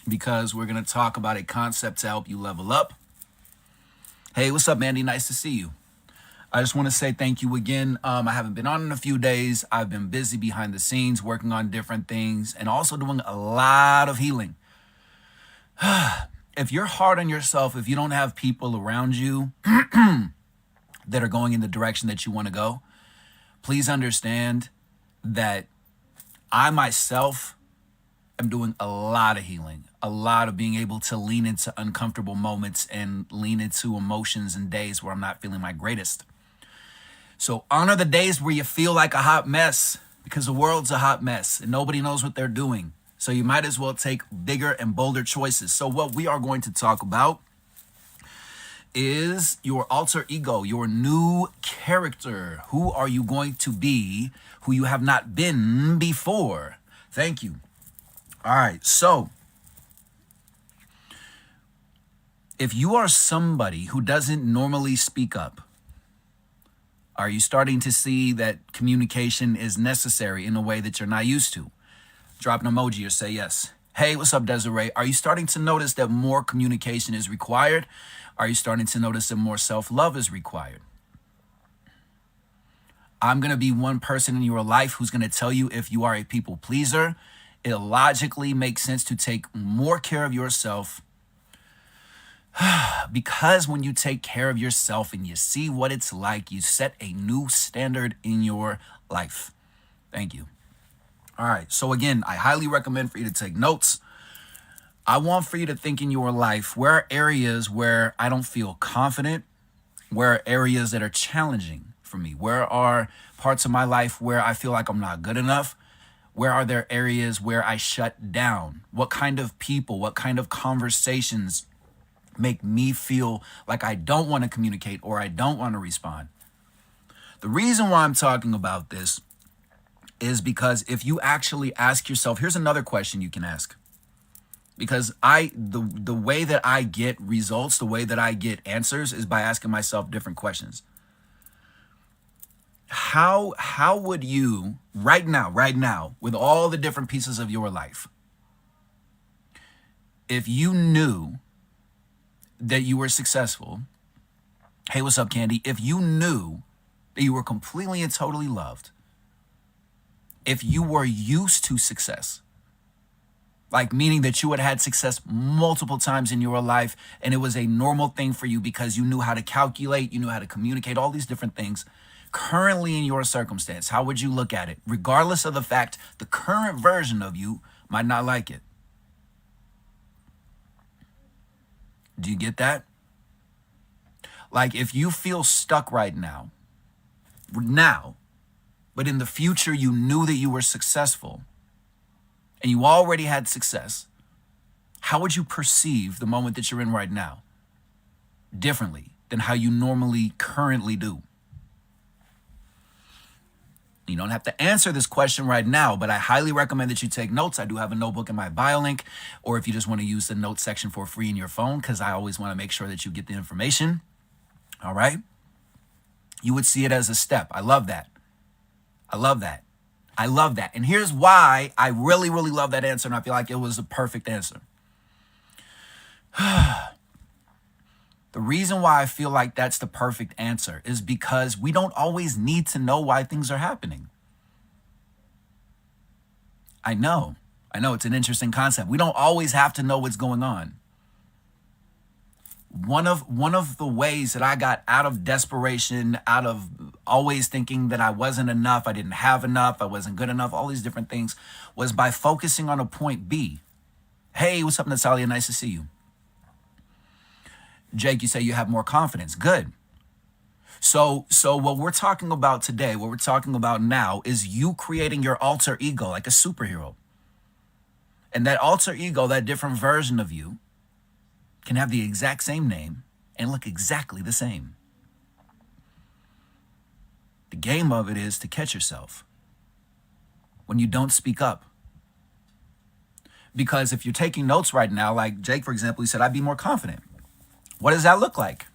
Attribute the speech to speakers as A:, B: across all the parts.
A: because we're going to talk about a concept to help you level up. Hey, what's up, Mandy? Nice to see you. I just want to say thank you again. I haven't been on in a few days. I've been busy behind the scenes working on different things and also doing a lot of healing. If you're hard on yourself, if you don't have people around you that are going in the direction that you want to go, please understand that I myself am doing a lot of healing, a lot of being able to lean into uncomfortable moments and lean into emotions and days where I'm not feeling my greatest. So honor the days where you feel like a hot mess, because the world's a hot mess and nobody knows what they're doing. So you might as well take bigger and bolder choices. So what we are going to talk about is your alter ego, your new character. Who are you going to be who you have not been before? Thank you. All right. So if you are somebody who doesn't normally speak up, are you starting to see that communication is necessary in a way that you're not used to? Drop an emoji or say yes. Hey, what's up, Desiree? Are you starting to notice that more communication is required? Are you starting to notice that more self-love is required? I'm going to be one person in your life who's going to tell you if you are a people pleaser, it logically makes sense to take more care of yourself, because when you take care of yourself and you see what it's like, you set a new standard in your life. Thank you. All right. So again, I highly recommend for you to take notes. I want for you to think in your life, where are areas where I don't feel confident? Where are areas that are challenging for me? Where are parts of my life where I feel like I'm not good enough? Where are there areas where I shut down? What kind of people, what kind of conversations make me feel like I don't want to communicate or I don't want to respond? The reason why I'm talking about this is because if you actually ask yourself, here's another question you can ask. Because the way that I get results, the way that I get answers is by asking myself different questions. How would you right now, with all the different pieces of your life, if you knew that you were successful, hey, what's up, Candy? If you knew that you were completely and totally loved, if you were used to success, like meaning that you had success multiple times in your life and it was a normal thing for you because you knew how to calculate, you knew how to communicate, all these different things, currently in your circumstance, how would you look at it? Regardless of the fact the current version of you might not like it. Do you get that? Like if you feel stuck right now, but in the future you knew that you were successful and you already had success, how would you perceive the moment that you're in right now differently than how you normally currently do? You don't have to answer this question right now, but I highly recommend that you take notes. I do have a notebook in my bio link, or if you just want to use the notes section for free in your phone, because I always want to make sure that you get the information. All right. You would see it as a step. I love that. I love that. I love that. And here's why I really, really love that answer. And I feel like it was the perfect answer. The reason why I feel like that's the perfect answer is because we don't always need to know why things are happening. I know it's an interesting concept. We don't always have to know what's going on. One of the ways that I got out of desperation, out of always thinking that I wasn't enough, I didn't have enough, I wasn't good enough, all these different things, was by focusing on a point B. Hey, what's up, Natalia? Nice to see you. Jake, you say you have more confidence. Good. So what we're talking about today, what we're talking about now is you creating your alter ego like a superhero. And that alter ego, that different version of you, can have the exact same name and look exactly the same. The game of it is to catch yourself when you don't speak up. Because if you're taking notes right now, like Jake, for example, he said, I'd be more confident. What does that look like?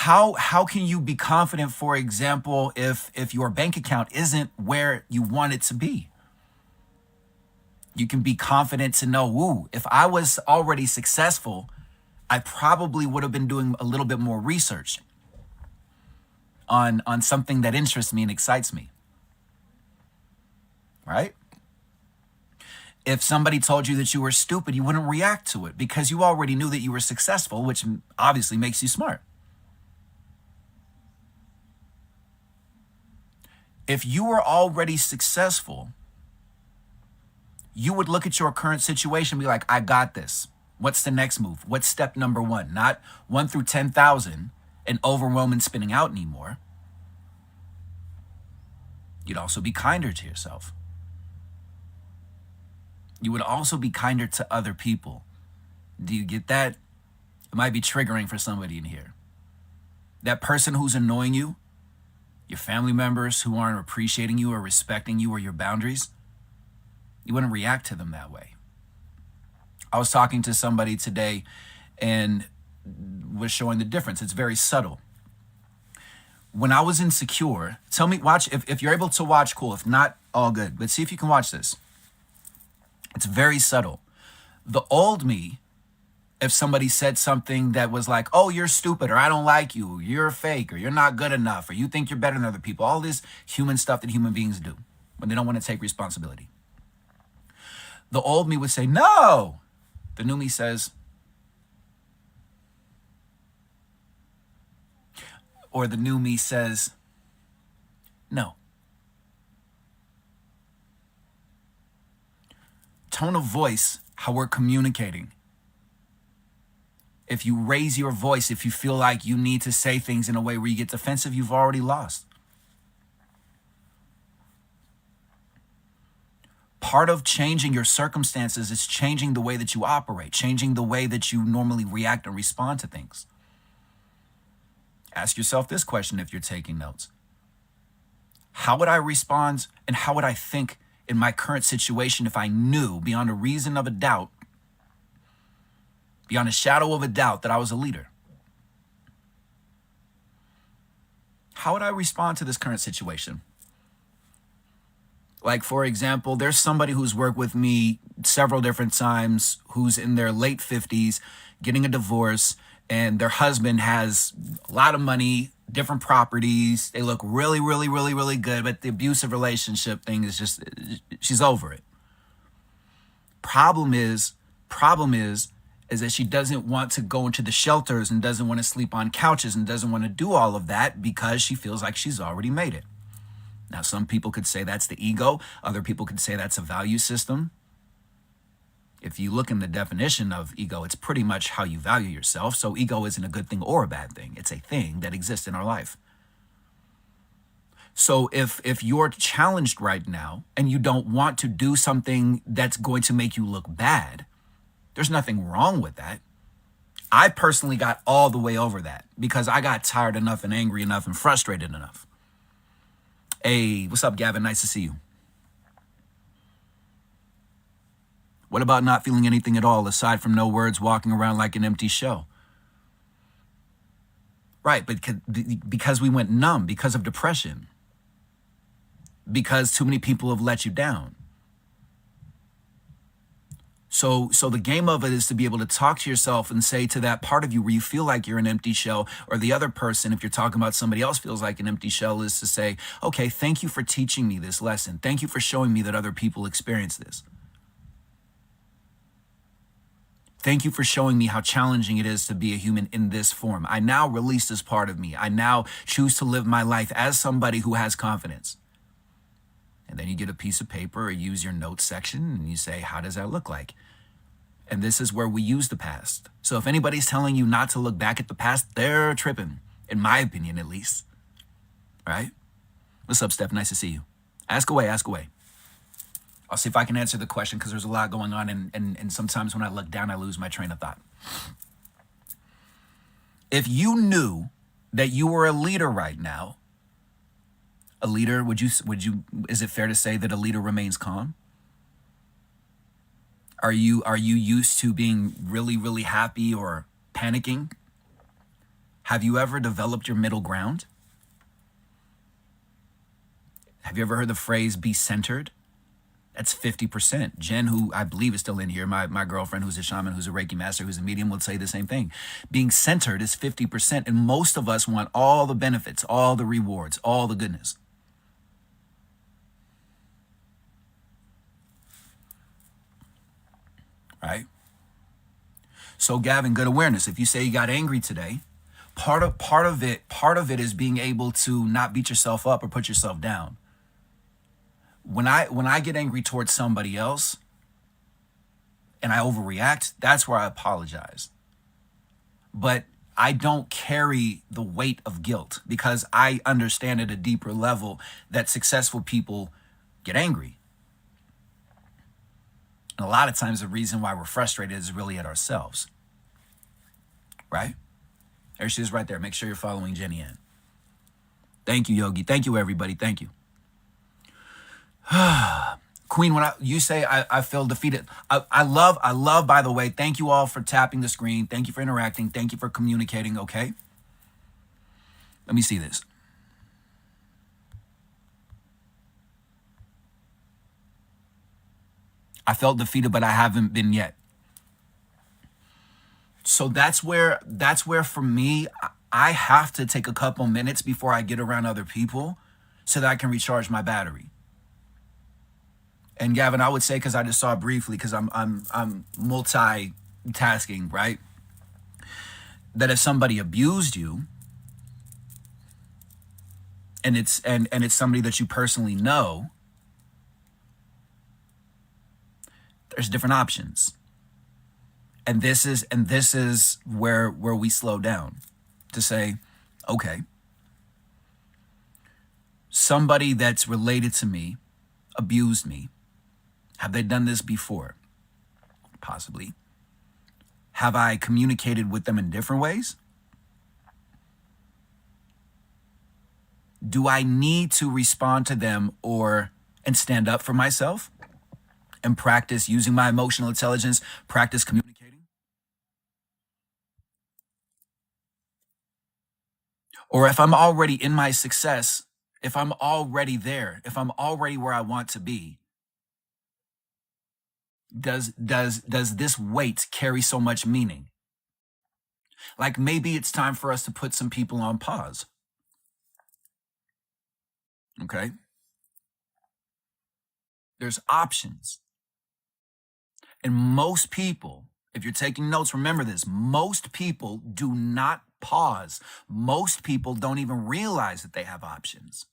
A: How can you be confident, for example, if your bank account isn't where you want it to be? You can be confident to know, ooh, if I was already successful, I probably would have been doing a little bit more research on something that interests me and excites me. Right? If somebody told you that you were stupid, you wouldn't react to it because you already knew that you were successful, which obviously makes you smart. If you were already successful, you would look at your current situation and be like, I got this. What's the next move? What's step number one? Not 1 through 10,000 and overwhelm and spinning out anymore. You'd also be kinder to yourself. You would also be kinder to other people. Do you get that? It might be triggering for somebody in here. That person who's annoying you, your family members who aren't appreciating you or respecting you or your boundaries, you wouldn't react to them that way. I was talking to somebody today and was showing the difference. It's very subtle. When I was insecure, tell me, watch, if you're able to watch, cool. If not, all good. But see if you can watch this. It's very subtle. The old me, if somebody said something that was like, oh, you're stupid, or I don't like you, you're fake, or you're not good enough, or you think you're better than other people, all this human stuff that human beings do when they don't want to take responsibility. The old me would say, no. The new me says, or the new me says, no. Tone of voice, how we're communicating. If you raise your voice, if you feel like you need to say things in a way where you get defensive, you've already lost. Part of changing your circumstances is changing the way that you operate, changing the way that you normally react and respond to things. Ask yourself this question if you're taking notes. How would I respond and how would I think in my current situation if I knew beyond a reason of a doubt, beyond a shadow of a doubt, that I was a leader? How would I respond to this current situation? Like, for example, there's somebody who's worked with me several different times who's in their late 50s, getting a divorce, and their husband has a lot of money, different properties. They look really, really, really, really good, but the abusive relationship thing is just, she's over it. Problem is that she doesn't want to go into the shelters and doesn't want to sleep on couches and doesn't want to do all of that because she feels like she's already made it. Now, some people could say that's the ego. Other people could say that's a value system. If you look in the definition of ego, it's pretty much how you value yourself. So ego isn't a good thing or a bad thing. It's a thing that exists in our life. So if you're challenged right now and you don't want to do something that's going to make you look bad, there's nothing wrong with that. I personally got all the way over that because I got tired enough and angry enough and frustrated enough. Hey, what's up, Gavin? Nice to see you. What about not feeling anything at all aside from no words, walking around like an empty shell? Right, but because we went numb, because of depression, because too many people have let you down. So the game of it is to be able to talk to yourself and say to that part of you where you feel like you're an empty shell, or the other person, if you're talking about somebody else feels like an empty shell, is to say, okay, thank you for teaching me this lesson. Thank you for showing me that other people experience this. Thank you for showing me how challenging it is to be a human in this form. I now release this part of me. I now choose to live my life as somebody who has confidence. And then you get a piece of paper or use your notes section and you say, how does that look like? And this is where we use the past. So if anybody's telling you not to look back at the past, they're tripping, in my opinion, at least. Right? What's up, Steph? Nice to see you. Ask away, ask away. I'll see if I can answer the question because there's a lot going on. And sometimes when I look down, I lose my train of thought. If you knew that you were a leader right now, a leader, is it fair to say that a leader remains calm? Are you used to being really, really happy or panicking? Have you ever developed your middle ground? Have you ever heard the phrase be centered? That's 50%. Jen, who I believe is still in here, my girlfriend who's a shaman, who's a Reiki master, who's a medium, would say the same thing. Being centered is 50%. And most of us want all the benefits, all the rewards, all the goodness. Right? So Gavin, good awareness. If you say you got angry today, part of it is being able to not beat yourself up or put yourself down. When I get angry towards somebody else and I overreact, that's where I apologize. But I don't carry the weight of guilt because I understand at a deeper level that successful people get angry. And a lot of times the reason why we're frustrated is really at ourselves. Right? There she is right there. Make sure you're following Jenny Ann. Thank you, Yogi. Thank you, everybody. Thank you. Queen, when you say I feel defeated, I love, by the way, thank you all for tapping the screen. Thank you for interacting. Thank you for communicating, okay? Let me see this. I felt defeated, but I haven't been yet. So that's where for me, I have to take a couple minutes before I get around other people so that I can recharge my battery. And Gavin, I would say, because I just saw it briefly, because I'm multitasking, right? That if somebody abused you, and it's somebody that you personally know, there's different options. And this is where we slow down to say, okay, somebody that's related to me abused me. Have they done this before? Possibly. Have I communicated with them in different ways? Do I need to respond to them and stand up for myself and practice using my emotional intelligence, practice communicating? Or if I'm already in my success, if I'm already there, if I'm already where I want to be, does this weight carry so much meaning? Like maybe it's time for us to put some people on pause. Okay? There's options. And most people, if you're taking notes, remember this, most people do not pause. Most people don't even realize that they have options.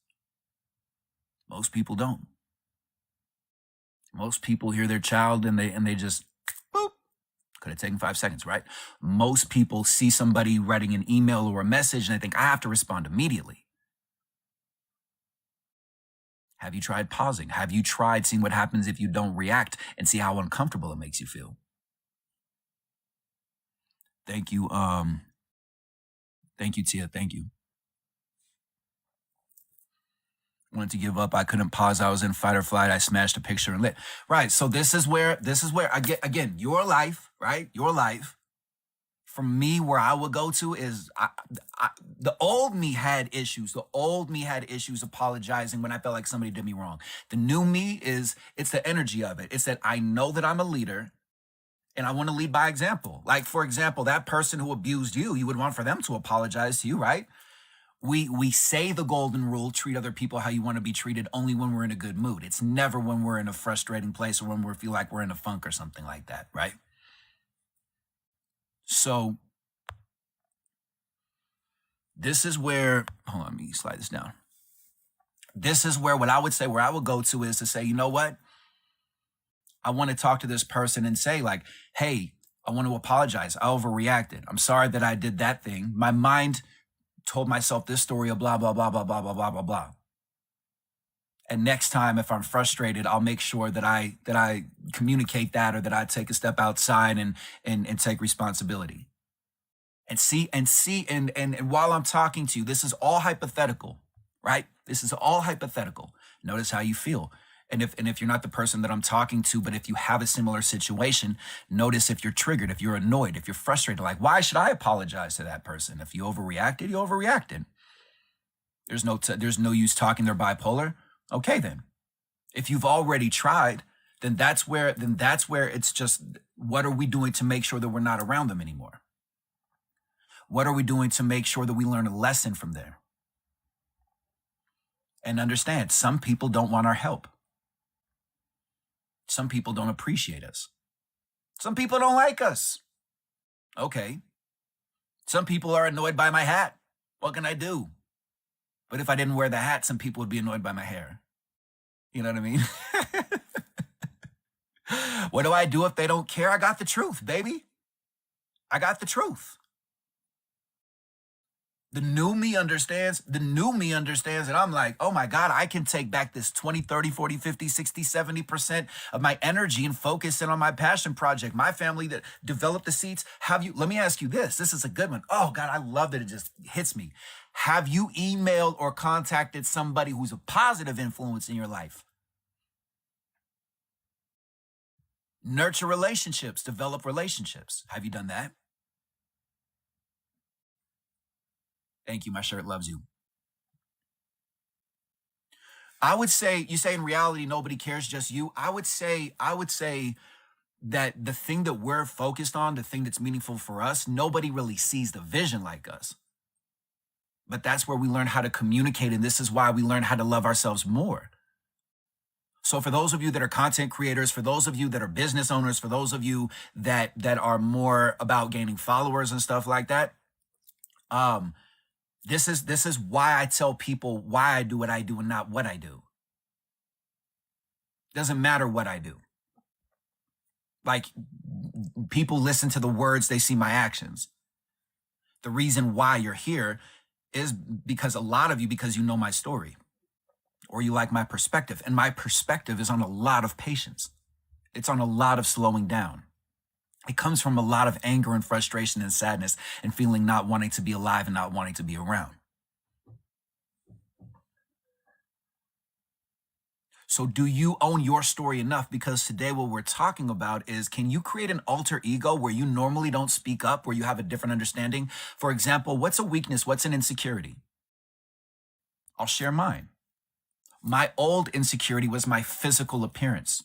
A: Most people don't. Most people hear their child and they just, boop. Could have taken 5 seconds, right? Most people see somebody writing an email or a message and they think, I have to respond immediately. Have you tried pausing? Have you tried seeing what happens if you don't react and see how uncomfortable it makes you feel? Thank you. Thank you, Tia. Thank you. Wanted to give up. I couldn't pause. I was in fight or flight. I smashed a picture and lit. Right. So this is where I get, again, your life, right? Your life. For me, where I would go to is the old me had issues. The old me had issues apologizing when I felt like somebody did me wrong. The new me it's the energy of it. It's that I know that I'm a leader and I want to lead by example. Like, for example, that person who abused you, you would want for them to apologize to you, right? We say the golden rule, treat other people how you want to be treated, only when we're in a good mood. It's never when we're in a frustrating place or when we feel like we're in a funk or something like that, right? So this is where, hold on, let me slide this down. This is where what I would say, where I would go to is to say, you know what? I want to talk to this person and say like, hey, I want to apologize. I overreacted. I'm sorry that I did that thing. My mind told myself this story of blah, blah, blah, blah, blah, blah, blah, blah, blah. And next time, if I'm frustrated, I'll make sure that I communicate that, or that I take a step outside and take responsibility. And while I'm talking to you, this is all hypothetical, right? This is all hypothetical. Notice how you feel. And if you're not the person that I'm talking to, but if you have a similar situation, notice if you're triggered, if you're annoyed, if you're frustrated, like, why should I apologize to that person? If you overreacted, you overreacted. There's no use talking they're bipolar. Okay, then. If you've already tried, then that's where it's just, what are we doing to make sure that we're not around them anymore? What are we doing to make sure that we learn a lesson from there? And understand, some people don't want our help. Some people don't appreciate us. Some people don't like us. Okay. Some people are annoyed by my hat. What can I do? But if I didn't wear the hat, some people would be annoyed by my hair. You know what I mean? What do I do if they don't care? I got the truth, baby. I got the truth. The new me understands. The new me understands that I'm like, oh my God, I can take back this 20, 30, 40, 50, 60, 70% of my energy and focus in on my passion project. My family that developed the seeds. Let me ask you this. This is a good one. Oh God, I love that it just hits me. Have you emailed or contacted somebody who's a positive influence in your life? Nurture relationships, develop relationships. Have you done that? Thank you. My shirt loves you. I would say, you say in reality, nobody cares, just you. I would say that the thing that we're focused on, the thing that's meaningful for us, nobody really sees the vision like us. But that's where we learn how to communicate. And this is why we learn how to love ourselves more. So for those of you that are content creators, for those of you that are business owners, for those of you that are more about gaining followers and stuff like that, this is why I tell people why I do what I do and not what I do. Doesn't matter what I do. Like, people listen to the words, they see my actions. The reason why you're here is because because you know my story, or you like my perspective. And my perspective is on a lot of patience. It's on a lot of slowing down. It comes from a lot of anger and frustration and sadness and feeling not wanting to be alive and not wanting to be around. So do you own your story enough? Because today what we're talking about is, can you create an alter ego where you normally don't speak up, where you have a different understanding? For example, what's a weakness? What's an insecurity? I'll share mine. My old insecurity was my physical appearance.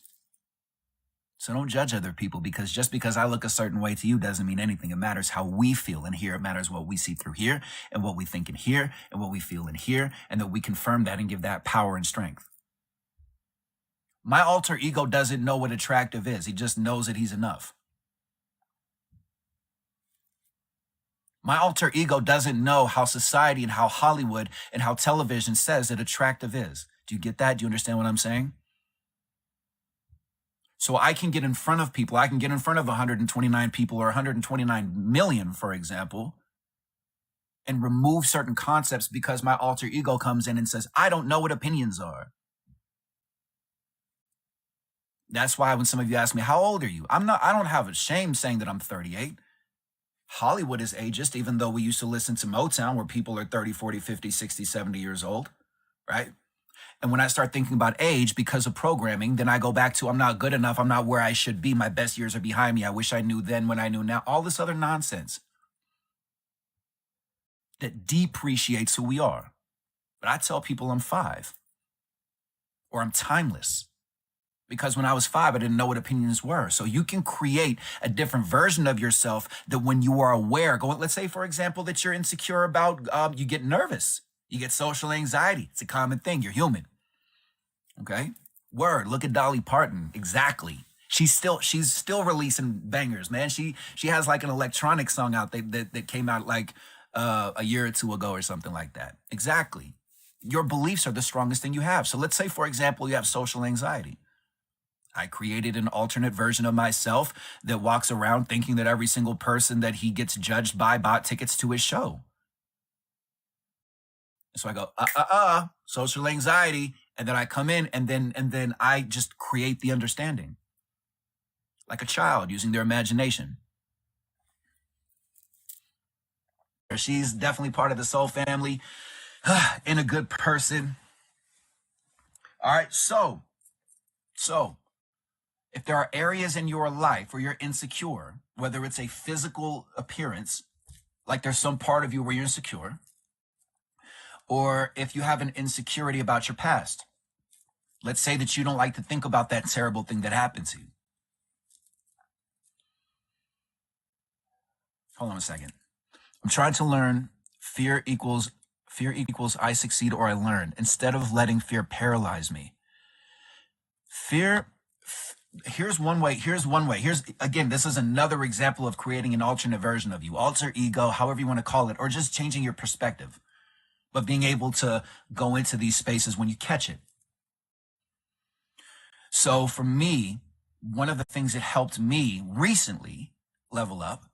A: So don't judge other people, because just because I look a certain way to you doesn't mean anything. It matters how we feel in here. It matters what we see through here and what we think in here and what we feel in here, and that we confirm that and give that power and strength. My alter ego doesn't know what attractive is. He just knows that he's enough. My alter ego doesn't know how society and how Hollywood and how television says that attractive is. Do you get that? Do you understand what I'm saying? So I can get in front of people. I can get in front of 129 people or 129 million, for example, and remove certain concepts because my alter ego comes in and says, I don't know what opinions are. That's why when some of you ask me, how old are you? I don't have a shame saying that I'm 38. Hollywood is ageist, even though we used to listen to Motown where people are 30, 40, 50, 60, 70 years old, right? And when I start thinking about age because of programming, then I go back to, I'm not good enough. I'm not where I should be. My best years are behind me. I wish I knew then when I knew now. All this other nonsense that depreciates who we are. But I tell people I'm 5 or I'm timeless. Because when I was 5, I didn't know what opinions were. So you can create a different version of yourself that when you are aware, let's say, for example, that you're insecure about, you get nervous. You get social anxiety. It's a common thing. You're human. Okay? Word. Look at Dolly Parton. Exactly. She's still releasing bangers, man. She has like an electronic song out that came out like a year or two ago or something like that. Exactly. Your beliefs are the strongest thing you have. So let's say, for example, you have social anxiety. I created an alternate version of myself that walks around thinking that every single person that he gets judged by bought tickets to his show. So I go, social anxiety. And then I come in and then I just create the understanding. Like a child using their imagination. She's definitely part of the soul family and a good person. All right, so So if there are areas in your life where you're insecure, whether it's a physical appearance, like there's some part of you where you're insecure, or if you have an insecurity about your past, let's say that you don't like to think about that terrible thing that happened to you. Hold on a second. I'm trying to learn fear equals I succeed or I learn, instead of letting fear paralyze me. Here's one way. Again, this is another example of creating an alternate version of you, alter ego, however you want to call it, or just changing your perspective, but being able to go into these spaces when you catch it. So for me, one of the things that helped me recently level up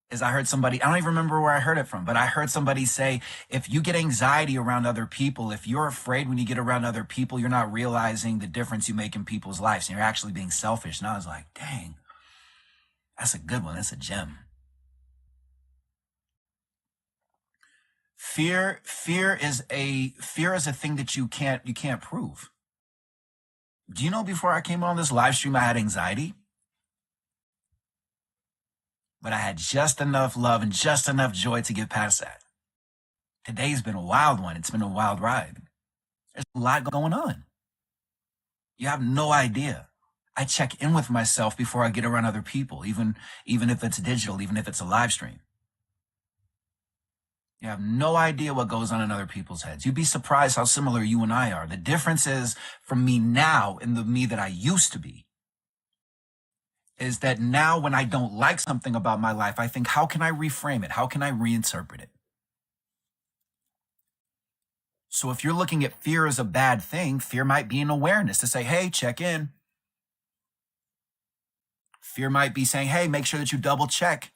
A: is I heard somebody, I don't even remember where I heard it from, but I heard somebody say, if you get anxiety around other people, if you're afraid when you get around other people, you're not realizing the difference you make in people's lives, and you're actually being selfish. And I was like, dang, that's a good one. That's a gem. Fear is a thing that you can't prove. Do you know, before I came on this live stream, I had anxiety? But I had just enough love and just enough joy to get past that. Today's been a wild one. It's been a wild ride. There's a lot going on. You have no idea. I check in with myself before I get around other people, even if it's digital, even if it's a live stream. You have no idea what goes on in other people's heads. You'd be surprised how similar you and I are. The difference is, from me now and the me that I used to be, is that now when I don't like something about my life, I think, how can I reframe it? How can I reinterpret it? So if you're looking at fear as a bad thing, fear might be an awareness to say, hey, check in. Fear might be saying, hey, make sure that you double check.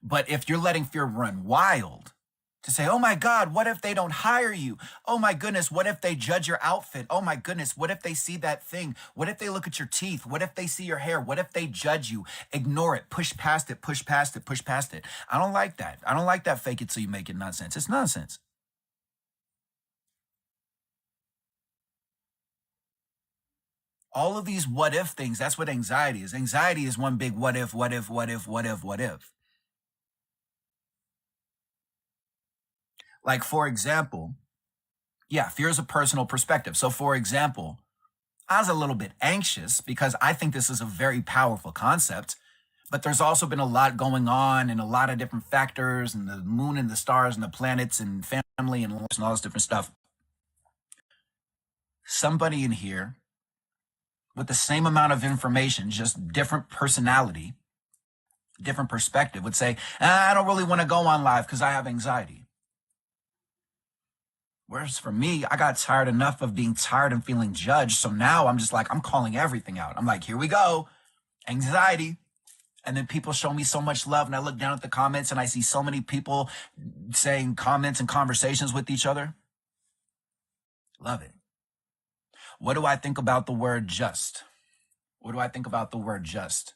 A: But if you're letting fear run wild, to say, oh my God, what if they don't hire you? Oh my goodness, what if they judge your outfit? Oh my goodness, what if they see that thing? What if they look at your teeth? What if they see your hair? What if they judge you? Ignore it, push past it, push past it, push past it. I don't like that. I don't like that fake it till you make it nonsense. It's nonsense. All of these what if things, that's what anxiety is. Anxiety is one big what if, what if, what if, what if, what if. Like, for example, yeah, fear is a personal perspective. So, for example, I was a little bit anxious because I think this is a very powerful concept, but there's also been a lot going on and a lot of different factors, and the moon and the stars and the planets and family and all this different stuff. Somebody in here with the same amount of information, just different personality, different perspective, would say, I don't really want to go on live because I have anxiety. Whereas for me, I got tired enough of being tired and feeling judged. So now I'm just like, I'm calling everything out. I'm like, here we go, anxiety. And then people show me so much love, and I look down at the comments and I see so many people saying comments and conversations with each other. Love it. What do I think about the word just? What do I think about the word just?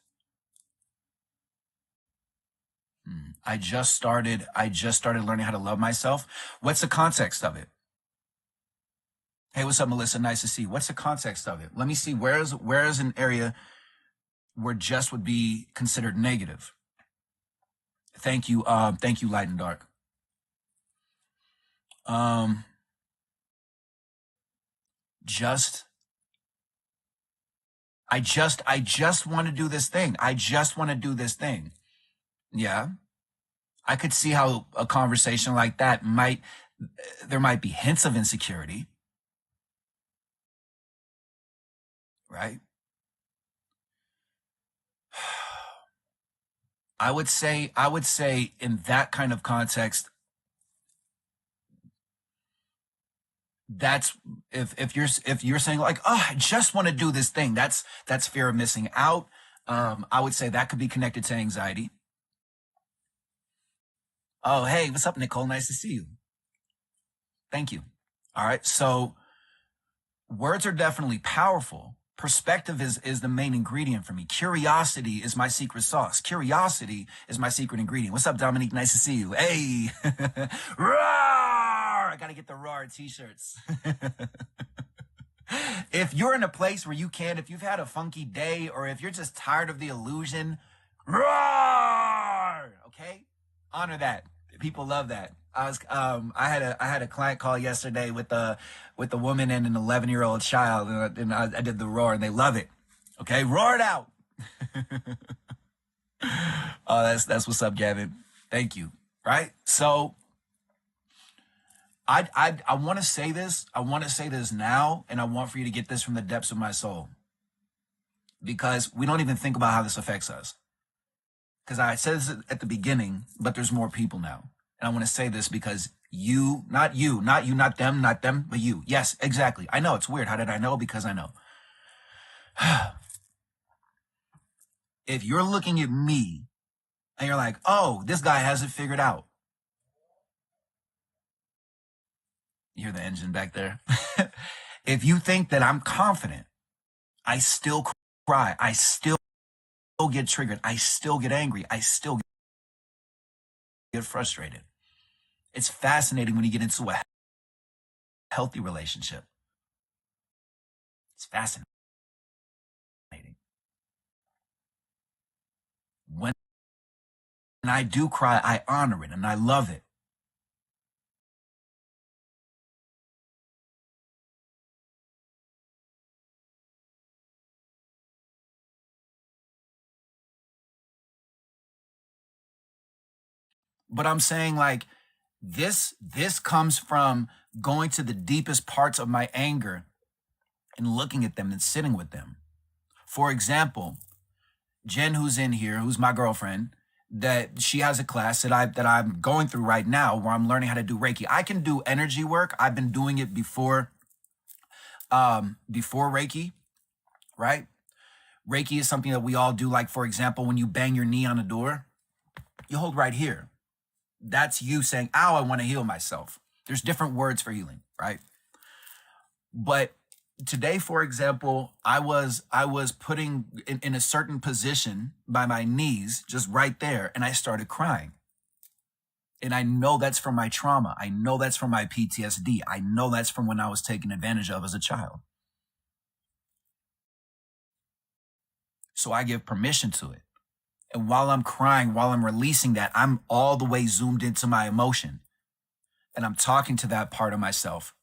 A: I just started learning how to love myself. What's the context of it? Hey, what's up, Melissa? Nice to see you. What's the context of it? Let me see. Where's an area where just would be considered negative? Thank you, Light and Dark. I just want to do this thing. I just want to do this thing. Yeah. I could see how a conversation like that there might be hints of insecurity. Right? I would say in that kind of context, that's if you're saying like, oh, I just want to do this thing, that's fear of missing out. I would say that could be connected to anxiety. Oh, hey, what's up, Nicole? Nice to see you. Thank you. All right. So words are definitely powerful. Perspective is the main ingredient for me. Curiosity is my secret sauce. Curiosity is my secret ingredient. What's up, Dominique? Nice to see you. Hey, roar! I gotta get the roar t-shirts. If you're in a place where you can, if you've had a funky day, or if you're just tired of the illusion, roar. Okay, honor that. People love that. I had a client call yesterday with a woman and an 11-year-old child, and I did the roar, and they love it. Okay, roar it out. Oh, that's what's up, Gavin. Thank you. Right. So I want to say this. I want to say this now, and I want for you to get this from the depths of my soul, because we don't even think about how this affects us. Because I said this at the beginning, but there's more people now. And I want to say this because not them, but you. Yes, exactly. I know it's weird. How did I know? Because I know. If you're looking at me and you're like, oh, this guy has it figured out. You hear the engine back there? If you think that I'm confident, I still cry. I still get triggered. I still get angry. I still get frustrated. It's fascinating when you get into a healthy relationship. It's fascinating. When I do cry, I honor it and I love it. But I'm saying, like, this comes from going to the deepest parts of my anger and looking at them and sitting with them. For example, Jen, who's in here, who's my girlfriend, that she has a class that I'm going through right now where I'm learning how to do Reiki. I can do energy work. I've been doing it before Reiki, right? Reiki is something that we all do. Like, for example, when you bang your knee on a door, you hold right here. That's you saying, ow, I want to heal myself. There's different words for healing, right? But today, for example, I was putting in a certain position by my knees, just right there, and I started crying. And I know that's from my trauma. I know that's from my PTSD. I know that's from when I was taken advantage of as a child. So I give permission to it. And while I'm crying, while I'm releasing that, I'm all the way zoomed into my emotion. And I'm talking to that part of myself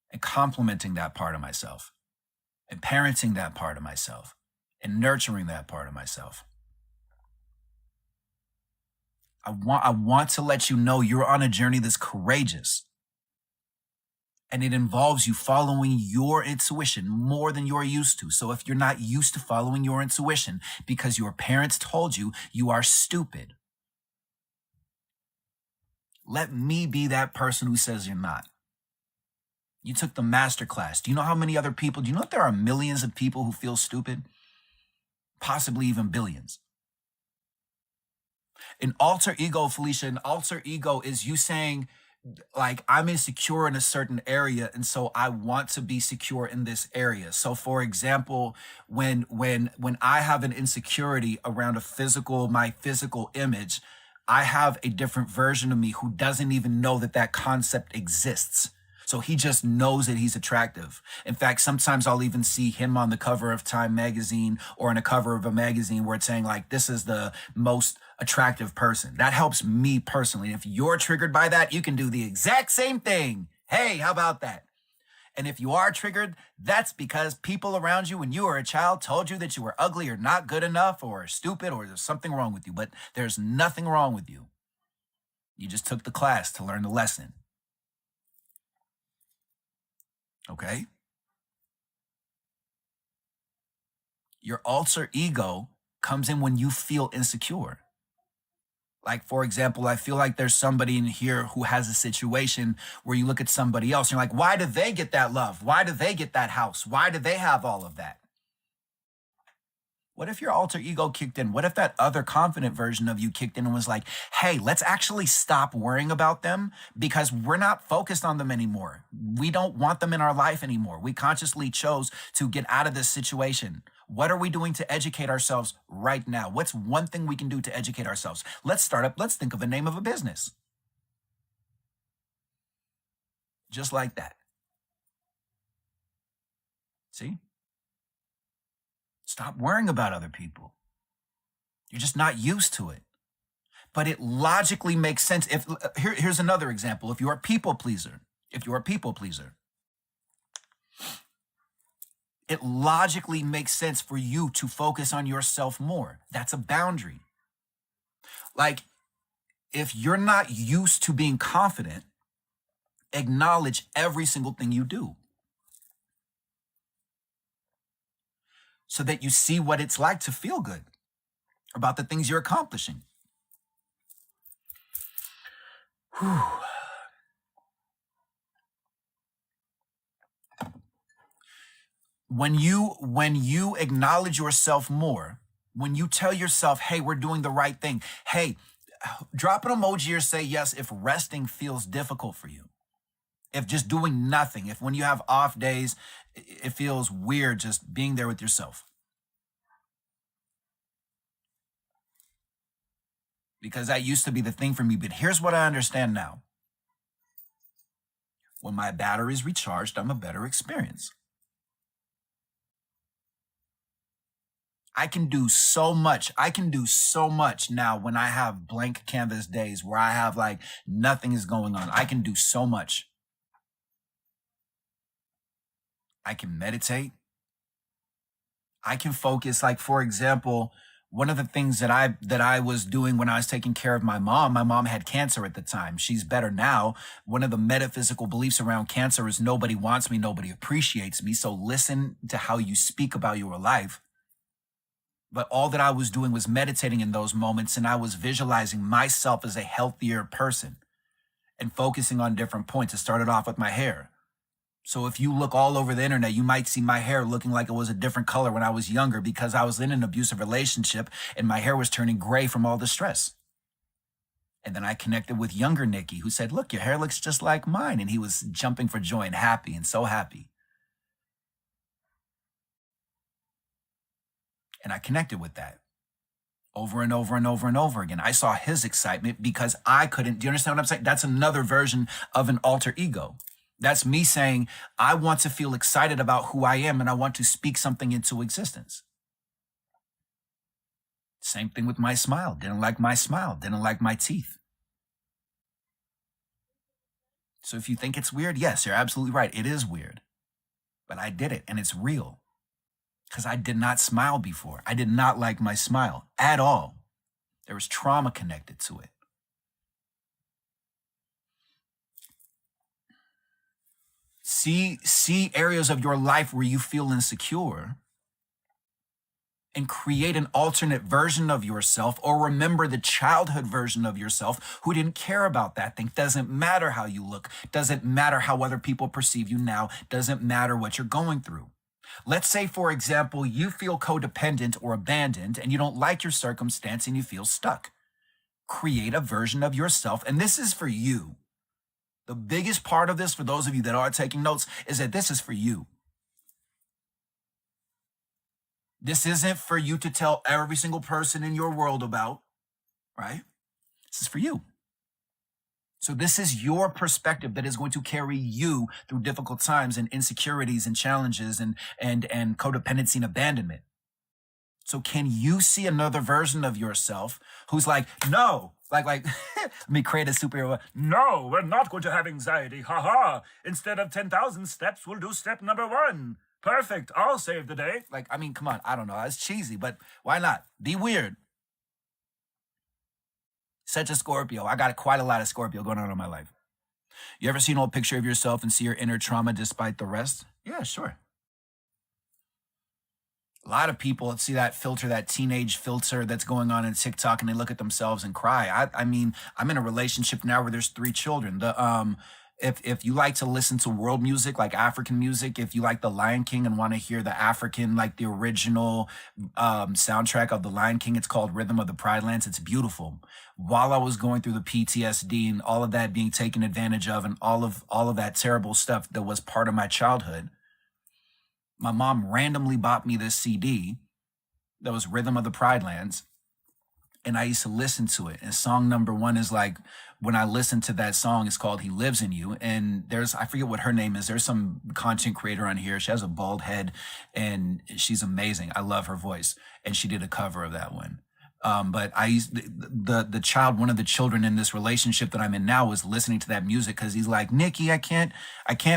A: and complimenting that part of myself and parenting that part of myself and nurturing that part of myself. I want to let you know you're on a journey that's courageous. And it involves you following your intuition more than you're used to. So if you're not used to following your intuition because your parents told you you are stupid, let me be that person who says you're not. You took the master class. Do you know how many other people, do you know that there are millions of people who feel stupid? Possibly even billions. An alter ego, Felicia, an alter ego is you saying, like, I'm insecure in a certain area, and so I want to be secure in this area. So for example, when I have an insecurity around my physical image, I have a different version of me who doesn't even know that that concept exists. So he just knows that he's attractive. In fact, sometimes I'll even see him on the cover of Time magazine or on a cover of a magazine where it's saying, like, this is the most attractive person. That helps me personally. If you're triggered by that, you can do the exact same thing. Hey, how about that? And if you are triggered, that's because people around you when you were a child told you that you were ugly or not good enough or stupid or there's something wrong with you. But there's nothing wrong with you. You just took the class to learn the lesson. Okay? Your alter ego comes in when you feel insecure. Like, for example, I feel like there's somebody in here who has a situation where you look at somebody else and you're like, why do they get that love? Why do they get that house? Why do they have all of that? What if your alter ego kicked in? What if that other confident version of you kicked in and was like, hey, let's actually stop worrying about them because we're not focused on them anymore. We don't want them in our life anymore. We consciously chose to get out of this situation. What are we doing to educate ourselves right now? What's one thing we can do to educate ourselves? Let's think of a name of a business. Just like that. See? Stop worrying about other people. You're just not used to it. But it logically makes sense. Here's another example. If you're a people pleaser, it logically makes sense for you to focus on yourself more. That's a boundary. Like, if you're not used to being confident, acknowledge every single thing you do so that you see what it's like to feel good about the things you're accomplishing. Whew. When you acknowledge yourself more, when you tell yourself, hey, we're doing the right thing. Hey, drop an emoji or say yes if resting feels difficult for you. If just doing nothing, if when you have off days, it feels weird just being there with yourself. Because that used to be the thing for me. But here's what I understand now. When my battery's recharged, I'm a better experience. I can do so much. I can do so much now when I have blank canvas days where I have like nothing is going on. I can do so much. I can meditate. I can focus. Like, for example, one of the things that I was doing when I was taking care of my mom had cancer at the time. She's better now. One of the metaphysical beliefs around cancer is nobody wants me, nobody appreciates me. So listen to how you speak about your life. But all that I was doing was meditating in those moments, and I was visualizing myself as a healthier person and focusing on different points. It started off with my hair. So if you look all over the internet, you might see my hair looking like it was a different color when I was younger because I was in an abusive relationship and my hair was turning gray from all the stress. And then I connected with younger Nikki, who said, look, your hair looks just like mine. And he was jumping for joy and happy and so happy. And I connected with that over and over and over and over again. I saw his excitement because I couldn't. Do you understand what I'm saying? That's another version of an alter ego. That's me saying, I want to feel excited about who I am and I want to speak something into existence. Same thing with my smile. Didn't like my smile. Didn't like my teeth. So if you think it's weird, yes, you're absolutely right. It is weird. But I did it and it's real. Because I did not smile before. I did not like my smile at all. There was trauma connected to it. See areas of your life where you feel insecure and create an alternate version of yourself, or remember the childhood version of yourself who didn't care about that thing. Doesn't matter how you look. Doesn't matter how other people perceive you now. Doesn't matter what you're going through. Let's say, for example, you feel codependent or abandoned and you don't like your circumstance and you feel stuck. Create a version of yourself. And this is for you. The biggest part of this, for those of you that are taking notes, is that this is for you. This isn't for you to tell every single person in your world about, right? This is for you. So this is your perspective that is going to carry you through difficult times and insecurities and challenges and codependency and abandonment. So can you see another version of yourself who's like, no, like let me create a superhero. No, we're not going to have anxiety. Ha. Instead of 10,000 steps, we'll do step number 1. Perfect. I'll save the day. Like, I mean, come on. I don't know. That's cheesy, but why not? Be weird. Such a Scorpio. I got quite a lot of Scorpio going on in my life. You ever seen an old picture of yourself and see your inner trauma despite the rest? Yeah, sure. A lot of people see that filter, that teenage filter that's going on in TikTok, and they look at themselves and cry. I mean, I'm in a relationship now where there's 3 children. If you like to listen to world music, like African music, if you like The Lion King and want to hear the African, like the original soundtrack of The Lion King, it's called Rhythm of the Pride Lands. It's beautiful. While I was going through the PTSD and all of that being taken advantage of and all of that terrible stuff that was part of my childhood, my mom randomly bought me this CD that was Rhythm of the Pride Lands. and I used to listen to it. And song number one is like, when I listen to that song, it's called He Lives in You. And there's, I forget what her name is. There's some content creator on here. She has a bald head and she's amazing. I love her voice. And she did a cover of that one. But I used the child, one of the children in this relationship that I'm in now was listening to that music because he's like, Nikki, I can't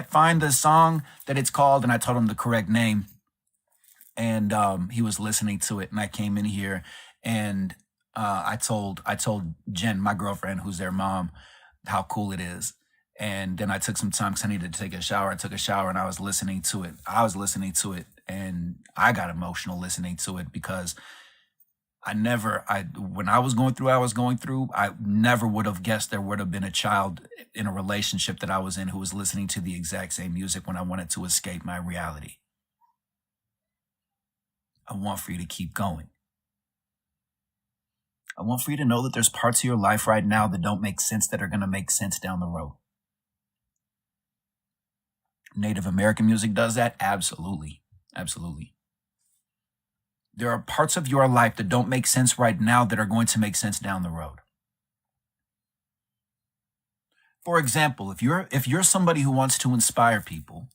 A: find the song that it's called. And I told him the correct name. And he was listening to it. And I came in here and I told Jen, my girlfriend, who's their mom, how cool it is. And then I took some time because I needed to take a shower. I took a shower and I was listening to it. I was listening to it and I got emotional listening to it because when I was going through, I never would have guessed there would have been a child in a relationship that I was in who was listening to the exact same music when I wanted to escape my reality. I want for you to keep going. I want for you to know that there's parts of your life right now that don't make sense that are going to make sense down the road. Native American music does that? Absolutely. Absolutely. There are parts of your life that don't make sense right now that are going to make sense down the road. For example, if you're somebody who wants to inspire people,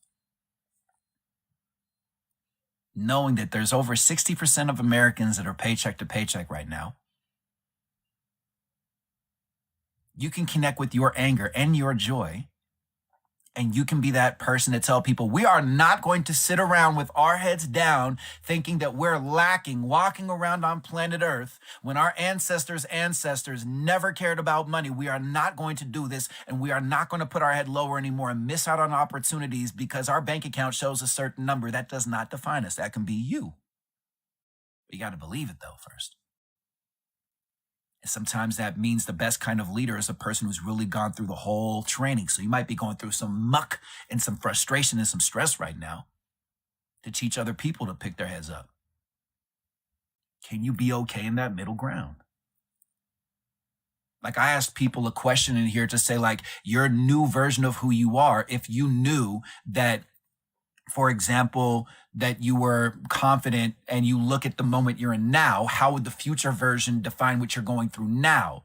A: knowing that there's over 60% of Americans that are paycheck to paycheck right now, you can connect with your anger and your joy, and you can be that person to tell people, we are not going to sit around with our heads down thinking that we're lacking, walking around on planet Earth when our ancestors' ancestors never cared about money. We are not going to do this, and we are not going to put our head lower anymore and miss out on opportunities because our bank account shows a certain number. That does not define us. That can be you. But you got to believe it, though, first. And sometimes that means the best kind of leader is a person who's really gone through the whole training. So you might be going through some muck and some frustration and some stress right now to teach other people to pick their heads up. Can you be okay in that middle ground? Like I asked people a question in here to say, like, your new version of who you are, if you knew that, for example, that you were confident and you look at the moment you're in now, how would the future version define what you're going through now?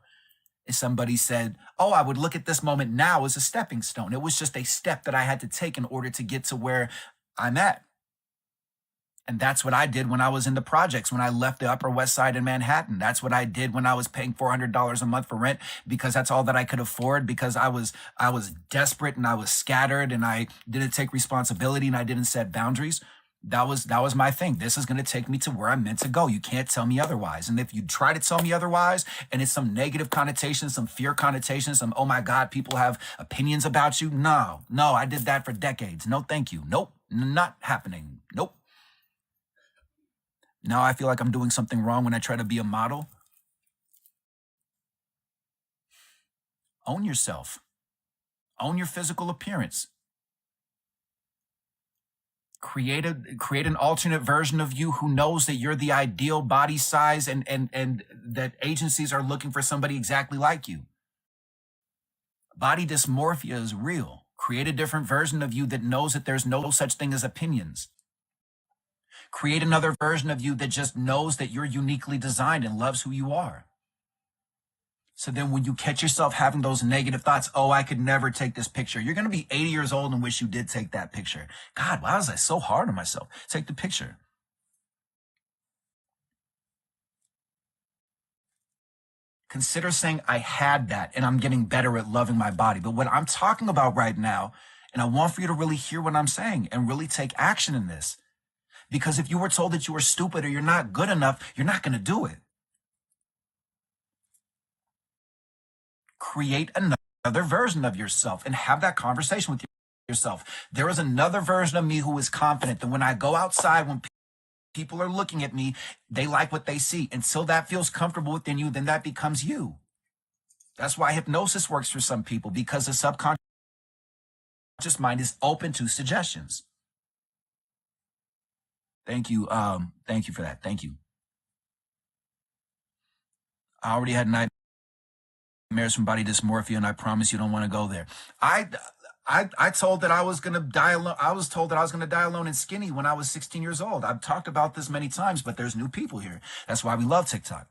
A: If somebody said, oh, I would look at this moment now as a stepping stone. It was just a step that I had to take in order to get to where I'm at. And that's what I did when I was in the projects, when I left the Upper West Side in Manhattan. That's what I did when I was paying $400 a month for rent because that's all that I could afford, because I was desperate and I was scattered and I didn't take responsibility and I didn't set boundaries. That was my thing. This is going to take me to where I'm meant to go. You can't tell me otherwise. And if you try to tell me otherwise and it's some negative connotation, some fear connotation, some, oh my God, people have opinions about you. No, I did that for decades. No, thank you. Nope, not happening. Nope. Now I feel like I'm doing something wrong when I try to be a model. Own yourself. Own your physical appearance. Create an alternate version of you who knows that you're the ideal body size and that agencies are looking for somebody exactly like you. Body dysmorphia is real. Create a different version of you that knows that there's no such thing as opinions. Create another version of you that just knows that you're uniquely designed and loves who you are. So then when you catch yourself having those negative thoughts, oh, I could never take this picture. You're going to be 80 years old and wish you did take that picture. God, why was I so hard on myself? Take the picture. Consider saying, I had that and I'm getting better at loving my body. But what I'm talking about right now, and I want for you to really hear what I'm saying and really take action in this. Because if you were told that you were stupid or you're not good enough, you're not going to do it. Create another version of yourself and have that conversation with yourself. There is another version of me who is confident that when I go outside, when people are looking at me, they like what they see. Until that feels comfortable within you, then that becomes you. That's why hypnosis works for some people, because the subconscious mind is open to suggestions. Thank you. Thank you for that. Thank you. I already had nightmares from body dysmorphia, and I promise you don't want to go there. I told that I was going to die alone. I was told that I was going to die alone and skinny when I was 16 years old. I've talked about this many times, but there's new people here. That's why we love TikTok.